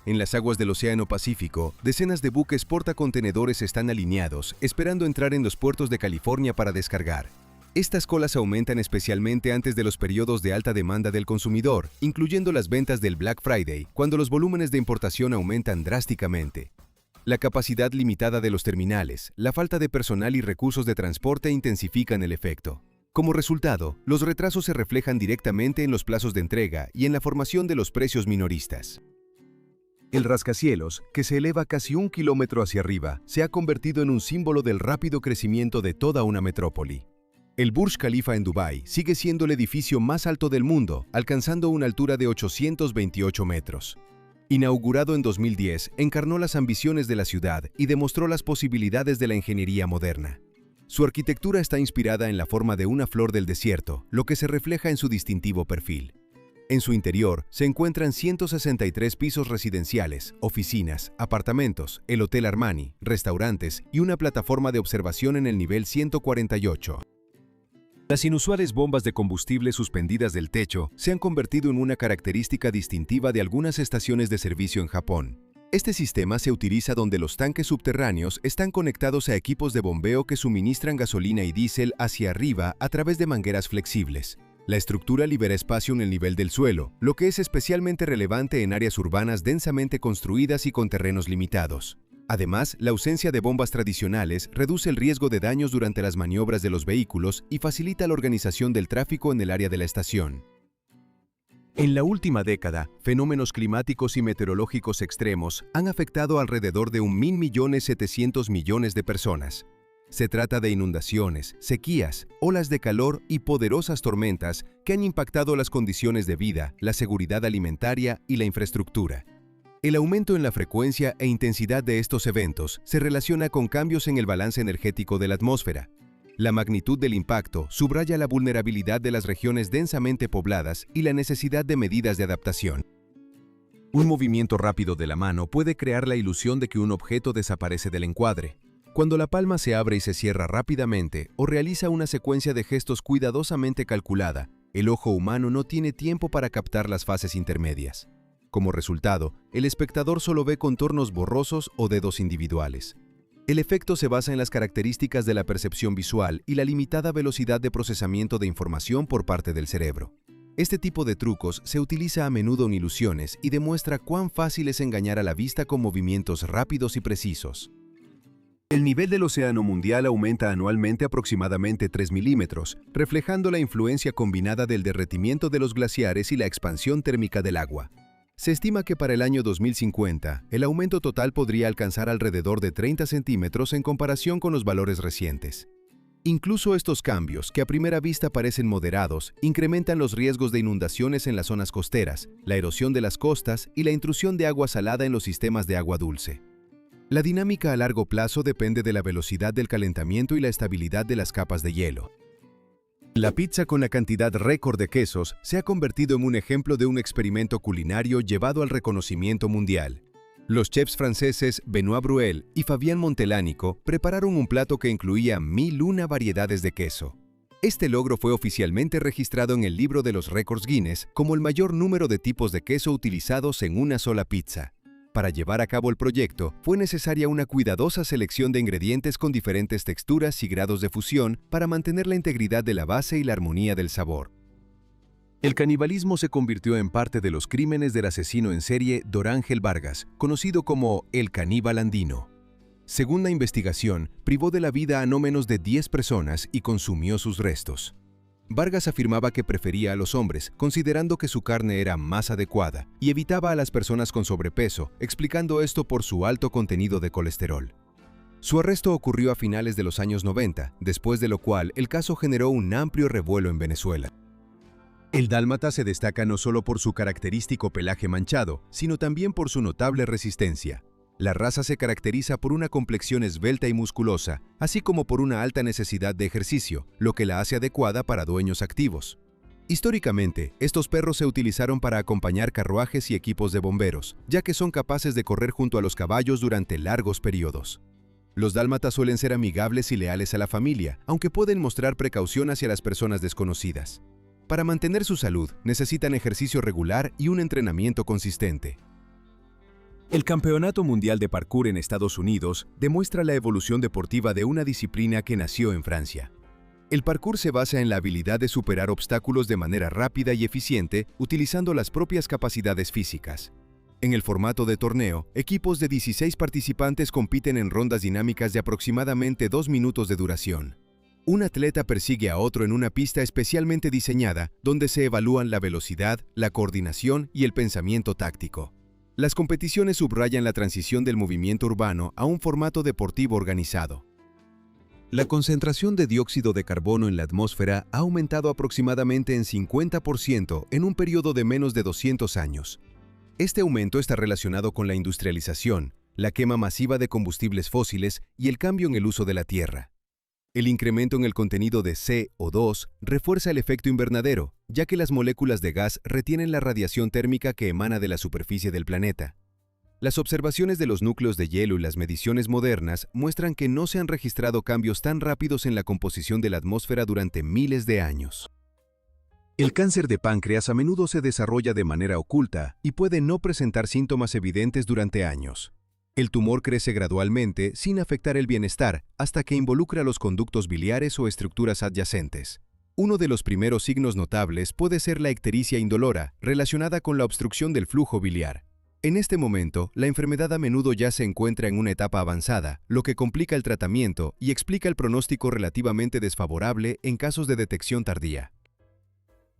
En las aguas del Océano Pacífico, decenas de buques portacontenedores están alineados, esperando entrar en los puertos de California para descargar. Estas colas aumentan especialmente antes de los periodos de alta demanda del consumidor, incluyendo las ventas del Black Friday, cuando los volúmenes de importación aumentan drásticamente. La capacidad limitada de los terminales, la falta de personal y recursos de transporte intensifican el efecto. Como resultado, los retrasos se reflejan directamente en los plazos de entrega y en la formación de los precios minoristas. El rascacielos, que se eleva casi 1 kilómetro hacia arriba, se ha convertido en un símbolo del rápido crecimiento de toda una metrópoli. El Burj Khalifa en Dubái sigue siendo el edificio más alto del mundo, alcanzando una altura de 828 metros. Inaugurado en 2010, encarnó las ambiciones de la ciudad y demostró las posibilidades de la ingeniería moderna. Su arquitectura está inspirada en la forma de una flor del desierto, lo que se refleja en su distintivo perfil. En su interior se encuentran 163 pisos residenciales, oficinas, apartamentos, el Hotel Armani, restaurantes y una plataforma de observación en el nivel 148. Las inusuales bombas de combustible suspendidas del techo se han convertido en una característica distintiva de algunas estaciones de servicio en Japón. Este sistema se utiliza donde los tanques subterráneos están conectados a equipos de bombeo que suministran gasolina y diésel hacia arriba a través de mangueras flexibles. La estructura libera espacio en el nivel del suelo, lo que es especialmente relevante en áreas urbanas densamente construidas y con terrenos limitados. Además, la ausencia de bombas tradicionales reduce el riesgo de daños durante las maniobras de los vehículos y facilita la organización del tráfico en el área de la estación. En la última década, fenómenos climáticos y meteorológicos extremos han afectado alrededor de 1.700.000 millones de personas. Se trata de inundaciones, sequías, olas de calor y poderosas tormentas que han impactado las condiciones de vida, la seguridad alimentaria y la infraestructura. El aumento en la frecuencia e intensidad de estos eventos se relaciona con cambios en el balance energético de la atmósfera. La magnitud del impacto subraya la vulnerabilidad de las regiones densamente pobladas y la necesidad de medidas de adaptación. Un movimiento rápido de la mano puede crear la ilusión de que un objeto desaparece del encuadre. Cuando la palma se abre y se cierra rápidamente o realiza una secuencia de gestos cuidadosamente calculada, el ojo humano no tiene tiempo para captar las fases intermedias. Como resultado, el espectador solo ve contornos borrosos o dedos individuales. El efecto se basa en las características de la percepción visual y la limitada velocidad de procesamiento de información por parte del cerebro. Este tipo de trucos se utiliza a menudo en ilusiones y demuestra cuán fácil es engañar a la vista con movimientos rápidos y precisos. El nivel del océano mundial aumenta anualmente aproximadamente 3 milímetros, reflejando la influencia combinada del derretimiento de los glaciares y la expansión térmica del agua. Se estima que para el año 2050, el aumento total podría alcanzar alrededor de 30 centímetros en comparación con los valores recientes. Incluso estos cambios, que a primera vista parecen moderados, incrementan los riesgos de inundaciones en las zonas costeras, la erosión de las costas y la intrusión de agua salada en los sistemas de agua dulce. La dinámica a largo plazo depende de la velocidad del calentamiento y la estabilidad de las capas de hielo. La pizza con la cantidad récord de quesos se ha convertido en un ejemplo de un experimento culinario llevado al reconocimiento mundial. Los chefs franceses Benoît Bruel y Fabien Montelánico prepararon un plato que incluía 1001 variedades de queso. Este logro fue oficialmente registrado en el libro de los récords Guinness como el mayor número de tipos de queso utilizados en una sola pizza. Para llevar a cabo el proyecto, fue necesaria una cuidadosa selección de ingredientes con diferentes texturas y grados de fusión para mantener la integridad de la base y la armonía del sabor. El canibalismo se convirtió en parte de los crímenes del asesino en serie Dorángel Vargas, conocido como el caníbal andino. Según la investigación, privó de la vida a no menos de 10 personas y consumió sus restos. Vargas afirmaba que prefería a los hombres, considerando que su carne era más adecuada, y evitaba a las personas con sobrepeso, explicando esto por su alto contenido de colesterol. Su arresto ocurrió a finales de los años 90, después de lo cual el caso generó un amplio revuelo en Venezuela. El dálmata se destaca no solo por su característico pelaje manchado, sino también por su notable resistencia. La raza se caracteriza por una complexión esbelta y musculosa, así como por una alta necesidad de ejercicio, lo que la hace adecuada para dueños activos. Históricamente, estos perros se utilizaron para acompañar carruajes y equipos de bomberos, ya que son capaces de correr junto a los caballos durante largos periodos. Los dálmatas suelen ser amigables y leales a la familia, aunque pueden mostrar precaución hacia las personas desconocidas. Para mantener su salud, necesitan ejercicio regular y un entrenamiento consistente. El Campeonato Mundial de Parkour en Estados Unidos demuestra la evolución deportiva de una disciplina que nació en Francia. El parkour se basa en la habilidad de superar obstáculos de manera rápida y eficiente utilizando las propias capacidades físicas. En el formato de torneo, equipos de 16 participantes compiten en rondas dinámicas de aproximadamente 2 minutos de duración. Un atleta persigue a otro en una pista especialmente diseñada, donde se evalúan la velocidad, la coordinación y el pensamiento táctico. Las competiciones subrayan la transición del movimiento urbano a un formato deportivo organizado. La concentración de dióxido de carbono en la atmósfera ha aumentado aproximadamente en 50% en un periodo de menos de 200 años. Este aumento está relacionado con la industrialización, la quema masiva de combustibles fósiles y el cambio en el uso de la tierra. El incremento en el contenido de CO2 refuerza el efecto invernadero, ya que las moléculas de gas retienen la radiación térmica que emana de la superficie del planeta. Las observaciones de los núcleos de hielo y las mediciones modernas muestran que no se han registrado cambios tan rápidos en la composición de la atmósfera durante miles de años. El cáncer de páncreas a menudo se desarrolla de manera oculta y puede no presentar síntomas evidentes durante años. El tumor crece gradualmente sin afectar el bienestar hasta que involucra los conductos biliares o estructuras adyacentes. Uno de los primeros signos notables puede ser la ictericia indolora, relacionada con la obstrucción del flujo biliar. En este momento, la enfermedad a menudo ya se encuentra en una etapa avanzada, lo que complica el tratamiento y explica el pronóstico relativamente desfavorable en casos de detección tardía.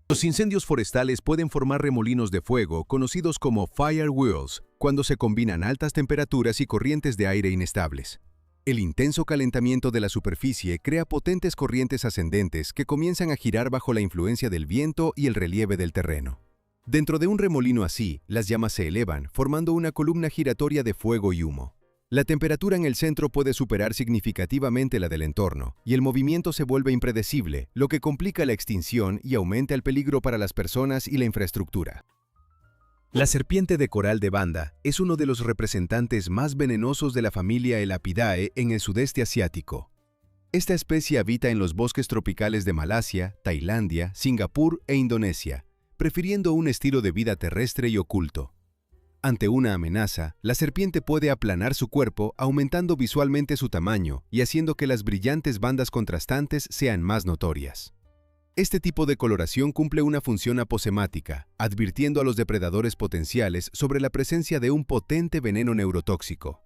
Los incendios forestales pueden formar remolinos de fuego conocidos como fire wheels cuando se combinan altas temperaturas y corrientes de aire inestables. El intenso calentamiento de la superficie crea potentes corrientes ascendentes que comienzan a girar bajo la influencia del viento y el relieve del terreno. Dentro de un remolino así, las llamas se elevan, formando una columna giratoria de fuego y humo. La temperatura en el centro puede superar significativamente la del entorno, y el movimiento se vuelve impredecible, lo que complica la extinción y aumenta el peligro para las personas y la infraestructura. La serpiente de coral de Banda es uno de los representantes más venenosos de la familia Elapidae en el sudeste asiático. Esta especie habita en los bosques tropicales de Malasia, Tailandia, Singapur e Indonesia, prefiriendo un estilo de vida terrestre y oculto. Ante una amenaza, la serpiente puede aplanar su cuerpo, aumentando visualmente su tamaño y haciendo que las brillantes bandas contrastantes sean más notorias. Este tipo de coloración cumple una función aposemática, advirtiendo a los depredadores potenciales sobre la presencia de un potente veneno neurotóxico.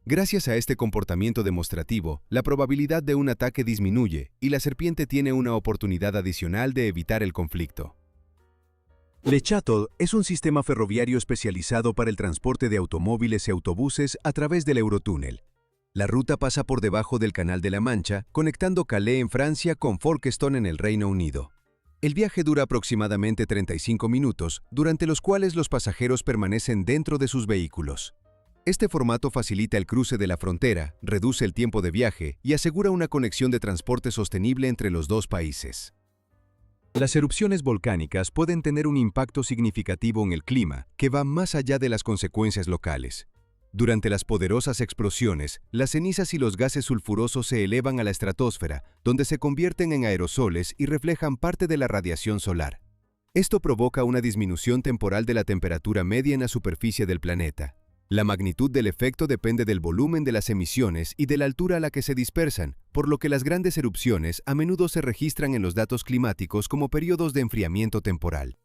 Gracias a este comportamiento demostrativo, la probabilidad de un ataque disminuye y la serpiente tiene una oportunidad adicional de evitar el conflicto. Le Shuttle es un sistema ferroviario especializado para el transporte de automóviles y autobuses a través del Eurotúnel. La ruta pasa por debajo del Canal de la Mancha, conectando Calais en Francia con Folkestone en el Reino Unido. El viaje dura aproximadamente 35 minutos, durante los cuales los pasajeros permanecen dentro de sus vehículos. Este formato facilita el cruce de la frontera, reduce el tiempo de viaje y asegura una conexión de transporte sostenible entre los dos países. Las erupciones volcánicas pueden tener un impacto significativo en el clima, que va más allá de las consecuencias locales. Durante las poderosas explosiones, las cenizas y los gases sulfurosos se elevan a la estratosfera, donde se convierten en aerosoles y reflejan parte de la radiación solar. Esto provoca una disminución temporal de la temperatura media en la superficie del planeta. La magnitud del efecto depende del volumen de las emisiones y de la altura a la que se dispersan, por lo que las grandes erupciones a menudo se registran en los datos climáticos como periodos de enfriamiento temporal.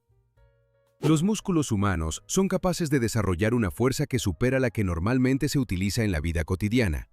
Los músculos humanos son capaces de desarrollar una fuerza que supera la que normalmente se utiliza en la vida cotidiana.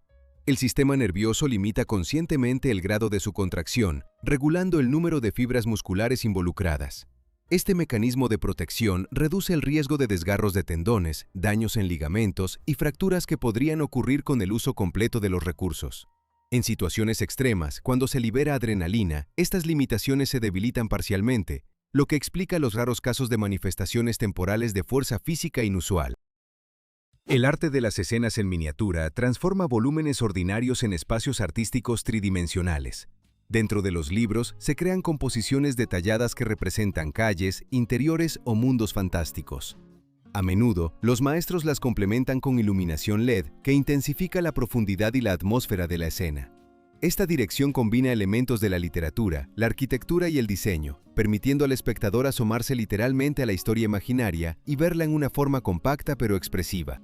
El sistema nervioso limita conscientemente el grado de su contracción, regulando el número de fibras musculares involucradas. Este mecanismo de protección reduce el riesgo de desgarros de tendones, daños en ligamentos y fracturas que podrían ocurrir con el uso completo de los recursos. En situaciones extremas, cuando se libera adrenalina, estas limitaciones se debilitan parcialmente, lo que explica los raros casos de manifestaciones temporales de fuerza física inusual. El arte de las escenas en miniatura transforma volúmenes ordinarios en espacios artísticos tridimensionales. Dentro de los libros se crean composiciones detalladas que representan calles, interiores o mundos fantásticos. A menudo, los maestros las complementan con iluminación LED que intensifica la profundidad y la atmósfera de la escena. Esta dirección combina elementos de la literatura, la arquitectura y el diseño, permitiendo al espectador asomarse literalmente a la historia imaginaria y verla en una forma compacta pero expresiva.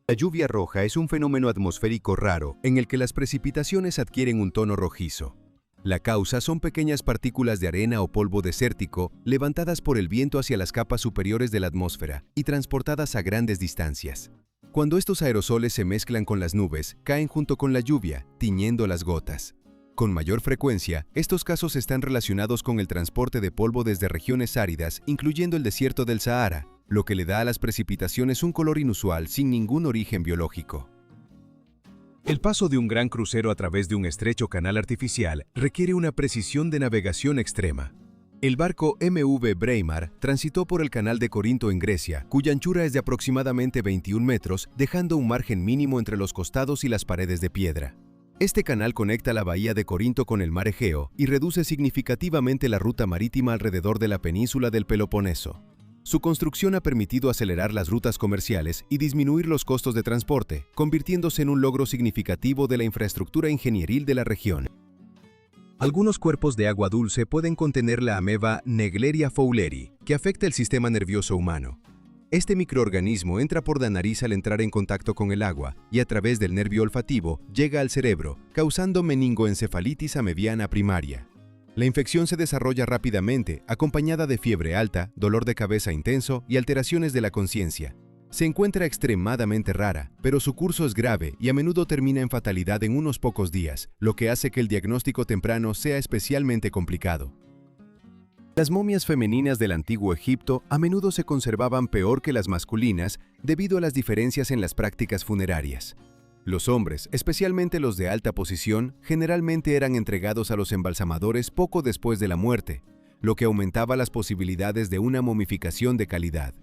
La lluvia roja es un fenómeno atmosférico raro en el que las precipitaciones adquieren un tono rojizo. La causa son pequeñas partículas de arena o polvo desértico levantadas por el viento hacia las capas superiores de la atmósfera y transportadas a grandes distancias. Cuando estos aerosoles se mezclan con las nubes, caen junto con la lluvia, tiñendo las gotas. Con mayor frecuencia, estos casos están relacionados con el transporte de polvo desde regiones áridas, incluyendo el desierto del Sahara, lo que le da a las precipitaciones un color inusual sin ningún origen biológico. El paso de un gran crucero a través de un estrecho canal artificial requiere una precisión de navegación extrema. El barco MV Braemar transitó por el canal de Corinto en Grecia, cuya anchura es de aproximadamente 21 metros, dejando un margen mínimo entre los costados y las paredes de piedra. Este canal conecta la bahía de Corinto con el mar Egeo y reduce significativamente la ruta marítima alrededor de la península del Peloponeso. Su construcción ha permitido acelerar las rutas comerciales y disminuir los costos de transporte, convirtiéndose en un logro significativo de la infraestructura ingenieril de la región. Algunos cuerpos de agua dulce pueden contener la ameba Naegleria fowleri, que afecta el sistema nervioso humano. Este microorganismo entra por la nariz al entrar en contacto con el agua y a través del nervio olfativo llega al cerebro, causando meningoencefalitis amebiana primaria. La infección se desarrolla rápidamente, acompañada de fiebre alta, dolor de cabeza intenso y alteraciones de la conciencia. Se encuentra extremadamente rara, pero su curso es grave y a menudo termina en fatalidad en unos pocos días, lo que hace que el diagnóstico temprano sea especialmente complicado. Las momias femeninas del antiguo Egipto a menudo se conservaban peor que las masculinas debido a las diferencias en las prácticas funerarias. Los hombres, especialmente los de alta posición, generalmente eran entregados a los embalsamadores poco después de la muerte, lo que aumentaba las posibilidades de una momificación de calidad.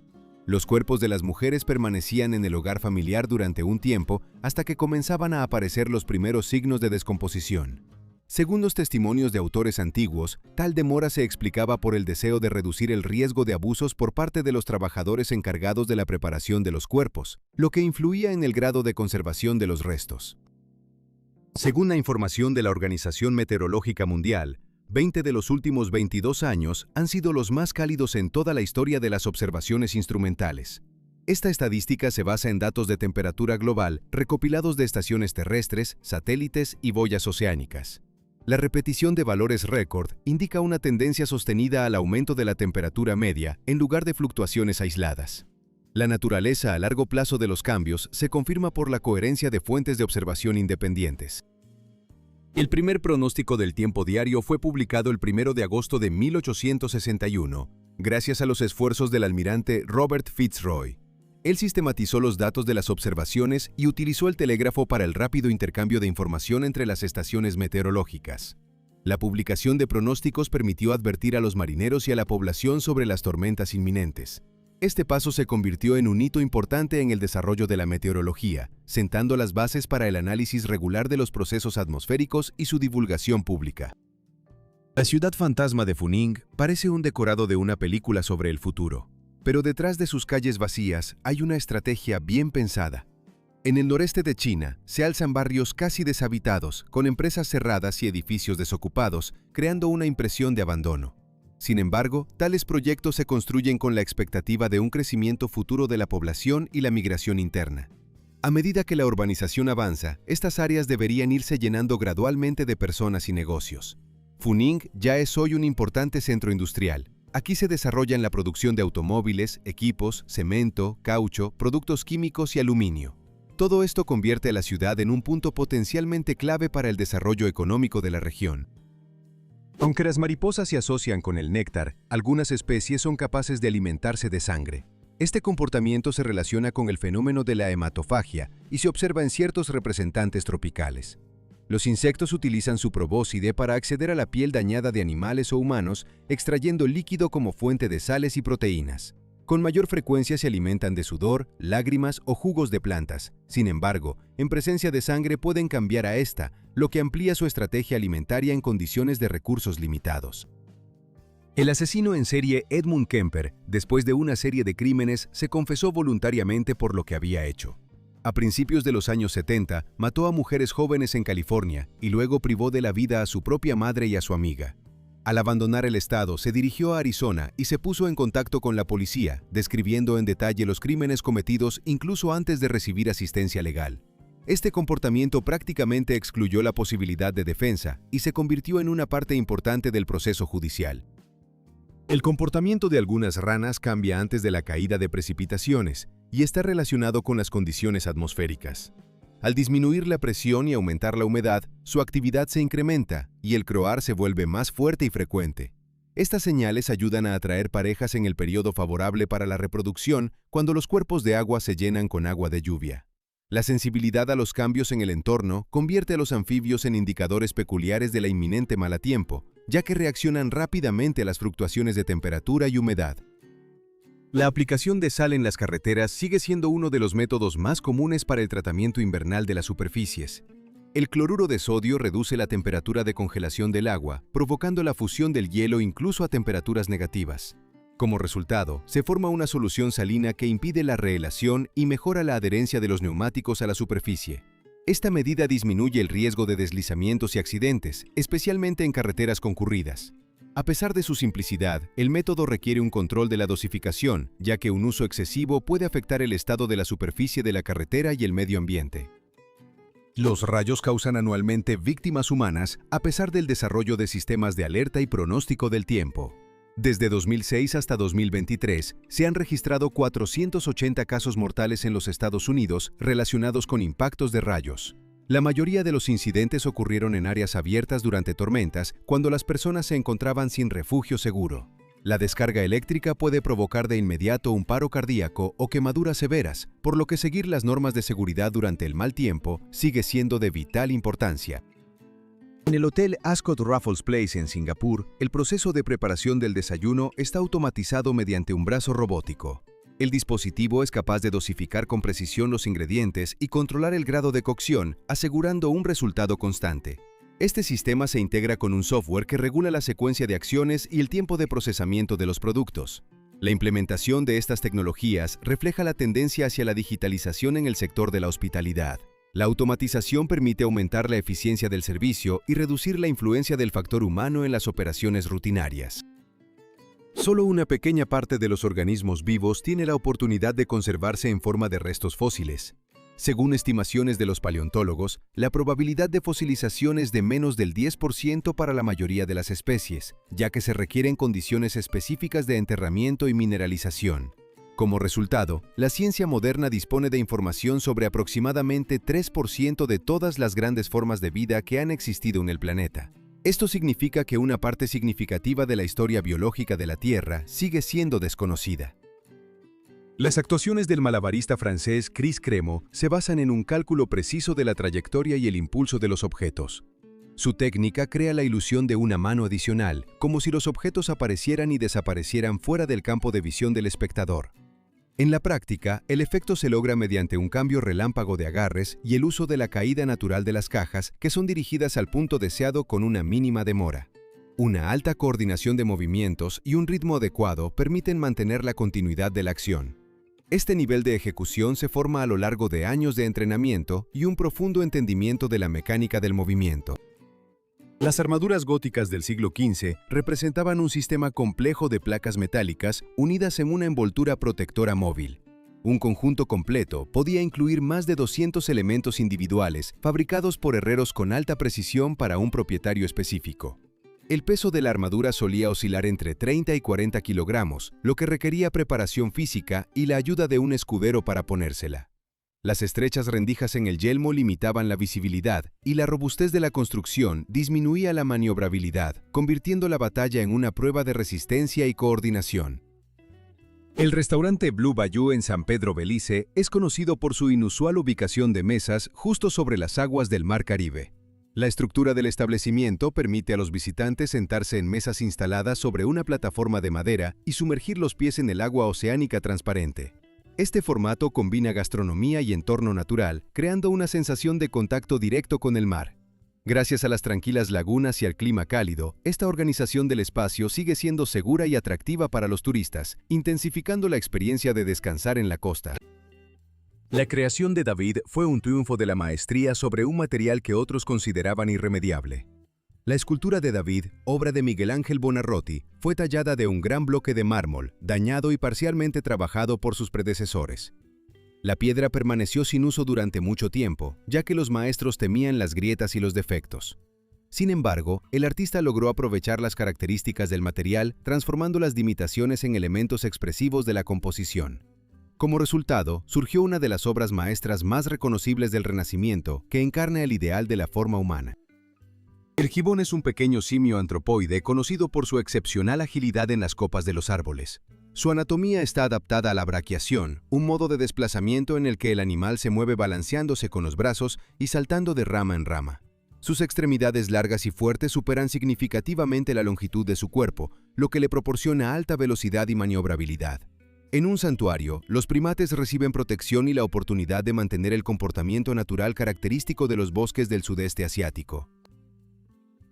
Los cuerpos de las mujeres permanecían en el hogar familiar durante un tiempo hasta que comenzaban a aparecer los primeros signos de descomposición. Según los testimonios de autores antiguos, tal demora se explicaba por el deseo de reducir el riesgo de abusos por parte de los trabajadores encargados de la preparación de los cuerpos, lo que influía en el grado de conservación de los restos. Según la información de la Organización Meteorológica Mundial, 20 de los últimos 22 años han sido los más cálidos en toda la historia de las observaciones instrumentales. Esta estadística se basa en datos de temperatura global recopilados de estaciones terrestres, satélites y boyas oceánicas. La repetición de valores récord indica una tendencia sostenida al aumento de la temperatura media en lugar de fluctuaciones aisladas. La naturaleza a largo plazo de los cambios se confirma por la coherencia de fuentes de observación independientes. El primer pronóstico del tiempo diario fue publicado el 1 de agosto de 1861, gracias a los esfuerzos del almirante Robert Fitzroy. Él sistematizó los datos de las observaciones y utilizó el telégrafo para el rápido intercambio de información entre las estaciones meteorológicas. La publicación de pronósticos permitió advertir a los marineros y a la población sobre las tormentas inminentes. Este paso se convirtió en un hito importante en el desarrollo de la meteorología, sentando las bases para el análisis regular de los procesos atmosféricos y su divulgación pública. La ciudad fantasma de Funing parece un decorado de una película sobre el futuro, pero detrás de sus calles vacías hay una estrategia bien pensada. En el noreste de China, se alzan barrios casi deshabitados, con empresas cerradas y edificios desocupados, creando una impresión de abandono. Sin embargo, tales proyectos se construyen con la expectativa de un crecimiento futuro de la población y la migración interna. A medida que la urbanización avanza, estas áreas deberían irse llenando gradualmente de personas y negocios. Funing ya es hoy un importante centro industrial. Aquí se desarrollan la producción de automóviles, equipos, cemento, caucho, productos químicos y aluminio. Todo esto convierte a la ciudad en un punto potencialmente clave para el desarrollo económico de la región. Aunque las mariposas se asocian con el néctar, algunas especies son capaces de alimentarse de sangre. Este comportamiento se relaciona con el fenómeno de la hematofagia y se observa en ciertos representantes tropicales. Los insectos utilizan su probóscide para acceder a la piel dañada de animales o humanos, extrayendo líquido como fuente de sales y proteínas. Con mayor frecuencia se alimentan de sudor, lágrimas o jugos de plantas. Sin embargo, en presencia de sangre pueden cambiar a esta, lo que amplía su estrategia alimentaria en condiciones de recursos limitados. El asesino en serie Edmund Kemper, después de una serie de crímenes, se confesó voluntariamente por lo que había hecho. A principios de los años 70, mató a mujeres jóvenes en California y luego privó de la vida a su propia madre y a su amiga. Al abandonar el estado, se dirigió a Arizona y se puso en contacto con la policía, describiendo en detalle los crímenes cometidos incluso antes de recibir asistencia legal. Este comportamiento prácticamente excluyó la posibilidad de defensa y se convirtió en una parte importante del proceso judicial. El comportamiento de algunas ranas cambia antes de la caída de precipitaciones y está relacionado con las condiciones atmosféricas. Al disminuir la presión y aumentar la humedad, su actividad se incrementa y el croar se vuelve más fuerte y frecuente. Estas señales ayudan a atraer parejas en el periodo favorable para la reproducción cuando los cuerpos de agua se llenan con agua de lluvia. La sensibilidad a los cambios en el entorno convierte a los anfibios en indicadores peculiares de la inminente mala tiempo, ya que reaccionan rápidamente a las fluctuaciones de temperatura y humedad. La aplicación de sal en las carreteras sigue siendo uno de los métodos más comunes para el tratamiento invernal de las superficies. El cloruro de sodio reduce la temperatura de congelación del agua, provocando la fusión del hielo incluso a temperaturas negativas. Como resultado, se forma una solución salina que impide la reelación y mejora la adherencia de los neumáticos a la superficie. Esta medida disminuye el riesgo de deslizamientos y accidentes, especialmente en carreteras concurridas. A pesar de su simplicidad, el método requiere un control de la dosificación, ya que un uso excesivo puede afectar el estado de la superficie de la carretera y el medio ambiente. Los rayos causan anualmente víctimas humanas a pesar del desarrollo de sistemas de alerta y pronóstico del tiempo. Desde 2006 hasta 2023, se han registrado 480 casos mortales en los Estados Unidos relacionados con impactos de rayos. La mayoría de los incidentes ocurrieron en áreas abiertas durante tormentas, cuando las personas se encontraban sin refugio seguro. La descarga eléctrica puede provocar de inmediato un paro cardíaco o quemaduras severas, por lo que seguir las normas de seguridad durante el mal tiempo sigue siendo de vital importancia. En el Hotel Ascot Raffles Place en Singapur, el proceso de preparación del desayuno está automatizado mediante un brazo robótico. El dispositivo es capaz de dosificar con precisión los ingredientes y controlar el grado de cocción, asegurando un resultado constante. Este sistema se integra con un software que regula la secuencia de acciones y el tiempo de procesamiento de los productos. La implementación de estas tecnologías refleja la tendencia hacia la digitalización en el sector de la hospitalidad. La automatización permite aumentar la eficiencia del servicio y reducir la influencia del factor humano en las operaciones rutinarias. Solo una pequeña parte de los organismos vivos tiene la oportunidad de conservarse en forma de restos fósiles. Según estimaciones de los paleontólogos, la probabilidad de fosilización es de menos del 10% para la mayoría de las especies, ya que se requieren condiciones específicas de enterramiento y mineralización. Como resultado, la ciencia moderna dispone de información sobre aproximadamente 3% de todas las grandes formas de vida que han existido en el planeta. Esto significa que una parte significativa de la historia biológica de la Tierra sigue siendo desconocida. Las actuaciones del malabarista francés Chris Cremo se basan en un cálculo preciso de la trayectoria y el impulso de los objetos. Su técnica crea la ilusión de una mano adicional, como si los objetos aparecieran y desaparecieran fuera del campo de visión del espectador. En la práctica, el efecto se logra mediante un cambio relámpago de agarres y el uso de la caída natural de las cajas, que son dirigidas al punto deseado con una mínima demora. Una alta coordinación de movimientos y un ritmo adecuado permiten mantener la continuidad de la acción. Este nivel de ejecución se forma a lo largo de años de entrenamiento y un profundo entendimiento de la mecánica del movimiento. Las armaduras góticas del siglo XV representaban un sistema complejo de placas metálicas unidas en una envoltura protectora móvil. Un conjunto completo podía incluir más de 200 elementos individuales fabricados por herreros con alta precisión para un propietario específico. El peso de la armadura solía oscilar entre 30 y 40 kilogramos, lo que requería preparación física y la ayuda de un escudero para ponérsela. Las estrechas rendijas en el yelmo limitaban la visibilidad y la robustez de la construcción disminuía la maniobrabilidad, convirtiendo la batalla en una prueba de resistencia y coordinación. El restaurante Blue Bayou en San Pedro Belice es conocido por su inusual ubicación de mesas justo sobre las aguas del Mar Caribe. La estructura del establecimiento permite a los visitantes sentarse en mesas instaladas sobre una plataforma de madera y sumergir los pies en el agua oceánica transparente. Este formato combina gastronomía y entorno natural, creando una sensación de contacto directo con el mar. Gracias a las tranquilas lagunas y al clima cálido, esta organización del espacio sigue siendo segura y atractiva para los turistas, intensificando la experiencia de descansar en la costa. La creación de David fue un triunfo de la maestría sobre un material que otros consideraban irremediable. La escultura de David, obra de Miguel Ángel Buonarroti, fue tallada de un gran bloque de mármol, dañado y parcialmente trabajado por sus predecesores. La piedra permaneció sin uso durante mucho tiempo, ya que los maestros temían las grietas y los defectos. Sin embargo, el artista logró aprovechar las características del material, transformando las imitaciones en elementos expresivos de la composición. Como resultado, surgió una de las obras maestras más reconocibles del Renacimiento, que encarna el ideal de la forma humana. El gibón es un pequeño simio antropoide conocido por su excepcional agilidad en las copas de los árboles. Su anatomía está adaptada a la braquiación, un modo de desplazamiento en el que el animal se mueve balanceándose con los brazos y saltando de rama en rama. Sus extremidades largas y fuertes superan significativamente la longitud de su cuerpo, lo que le proporciona alta velocidad y maniobrabilidad. En un santuario, los primates reciben protección y la oportunidad de mantener el comportamiento natural característico de los bosques del sudeste asiático.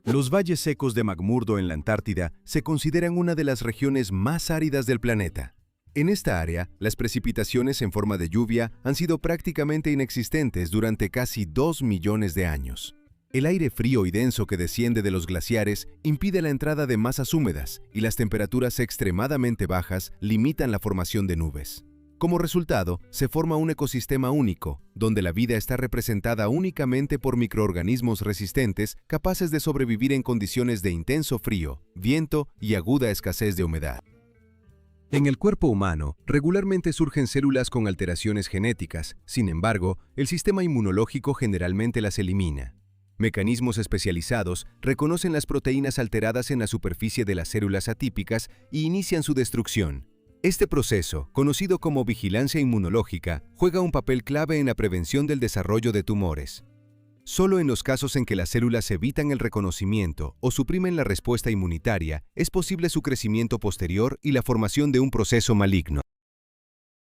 Los valles secos de McMurdo en la Antártida se consideran una de las regiones más áridas del planeta. En esta área, las precipitaciones en forma de lluvia han sido prácticamente inexistentes durante casi 2 millones de años. El aire frío y denso que desciende de los glaciares impide la entrada de masas húmedas y las temperaturas extremadamente bajas limitan la formación de nubes. Como resultado, se forma un ecosistema único, donde la vida está representada únicamente por microorganismos resistentes capaces de sobrevivir en condiciones de intenso frío, viento y aguda escasez de humedad. En el cuerpo humano, regularmente surgen células con alteraciones genéticas, sin embargo, el sistema inmunológico generalmente las elimina. Mecanismos especializados reconocen las proteínas alteradas en la superficie de las células atípicas y inician su destrucción. Este proceso, conocido como vigilancia inmunológica, juega un papel clave en la prevención del desarrollo de tumores. Solo en los casos en que las células evitan el reconocimiento o suprimen la respuesta inmunitaria, es posible su crecimiento posterior y la formación de un proceso maligno.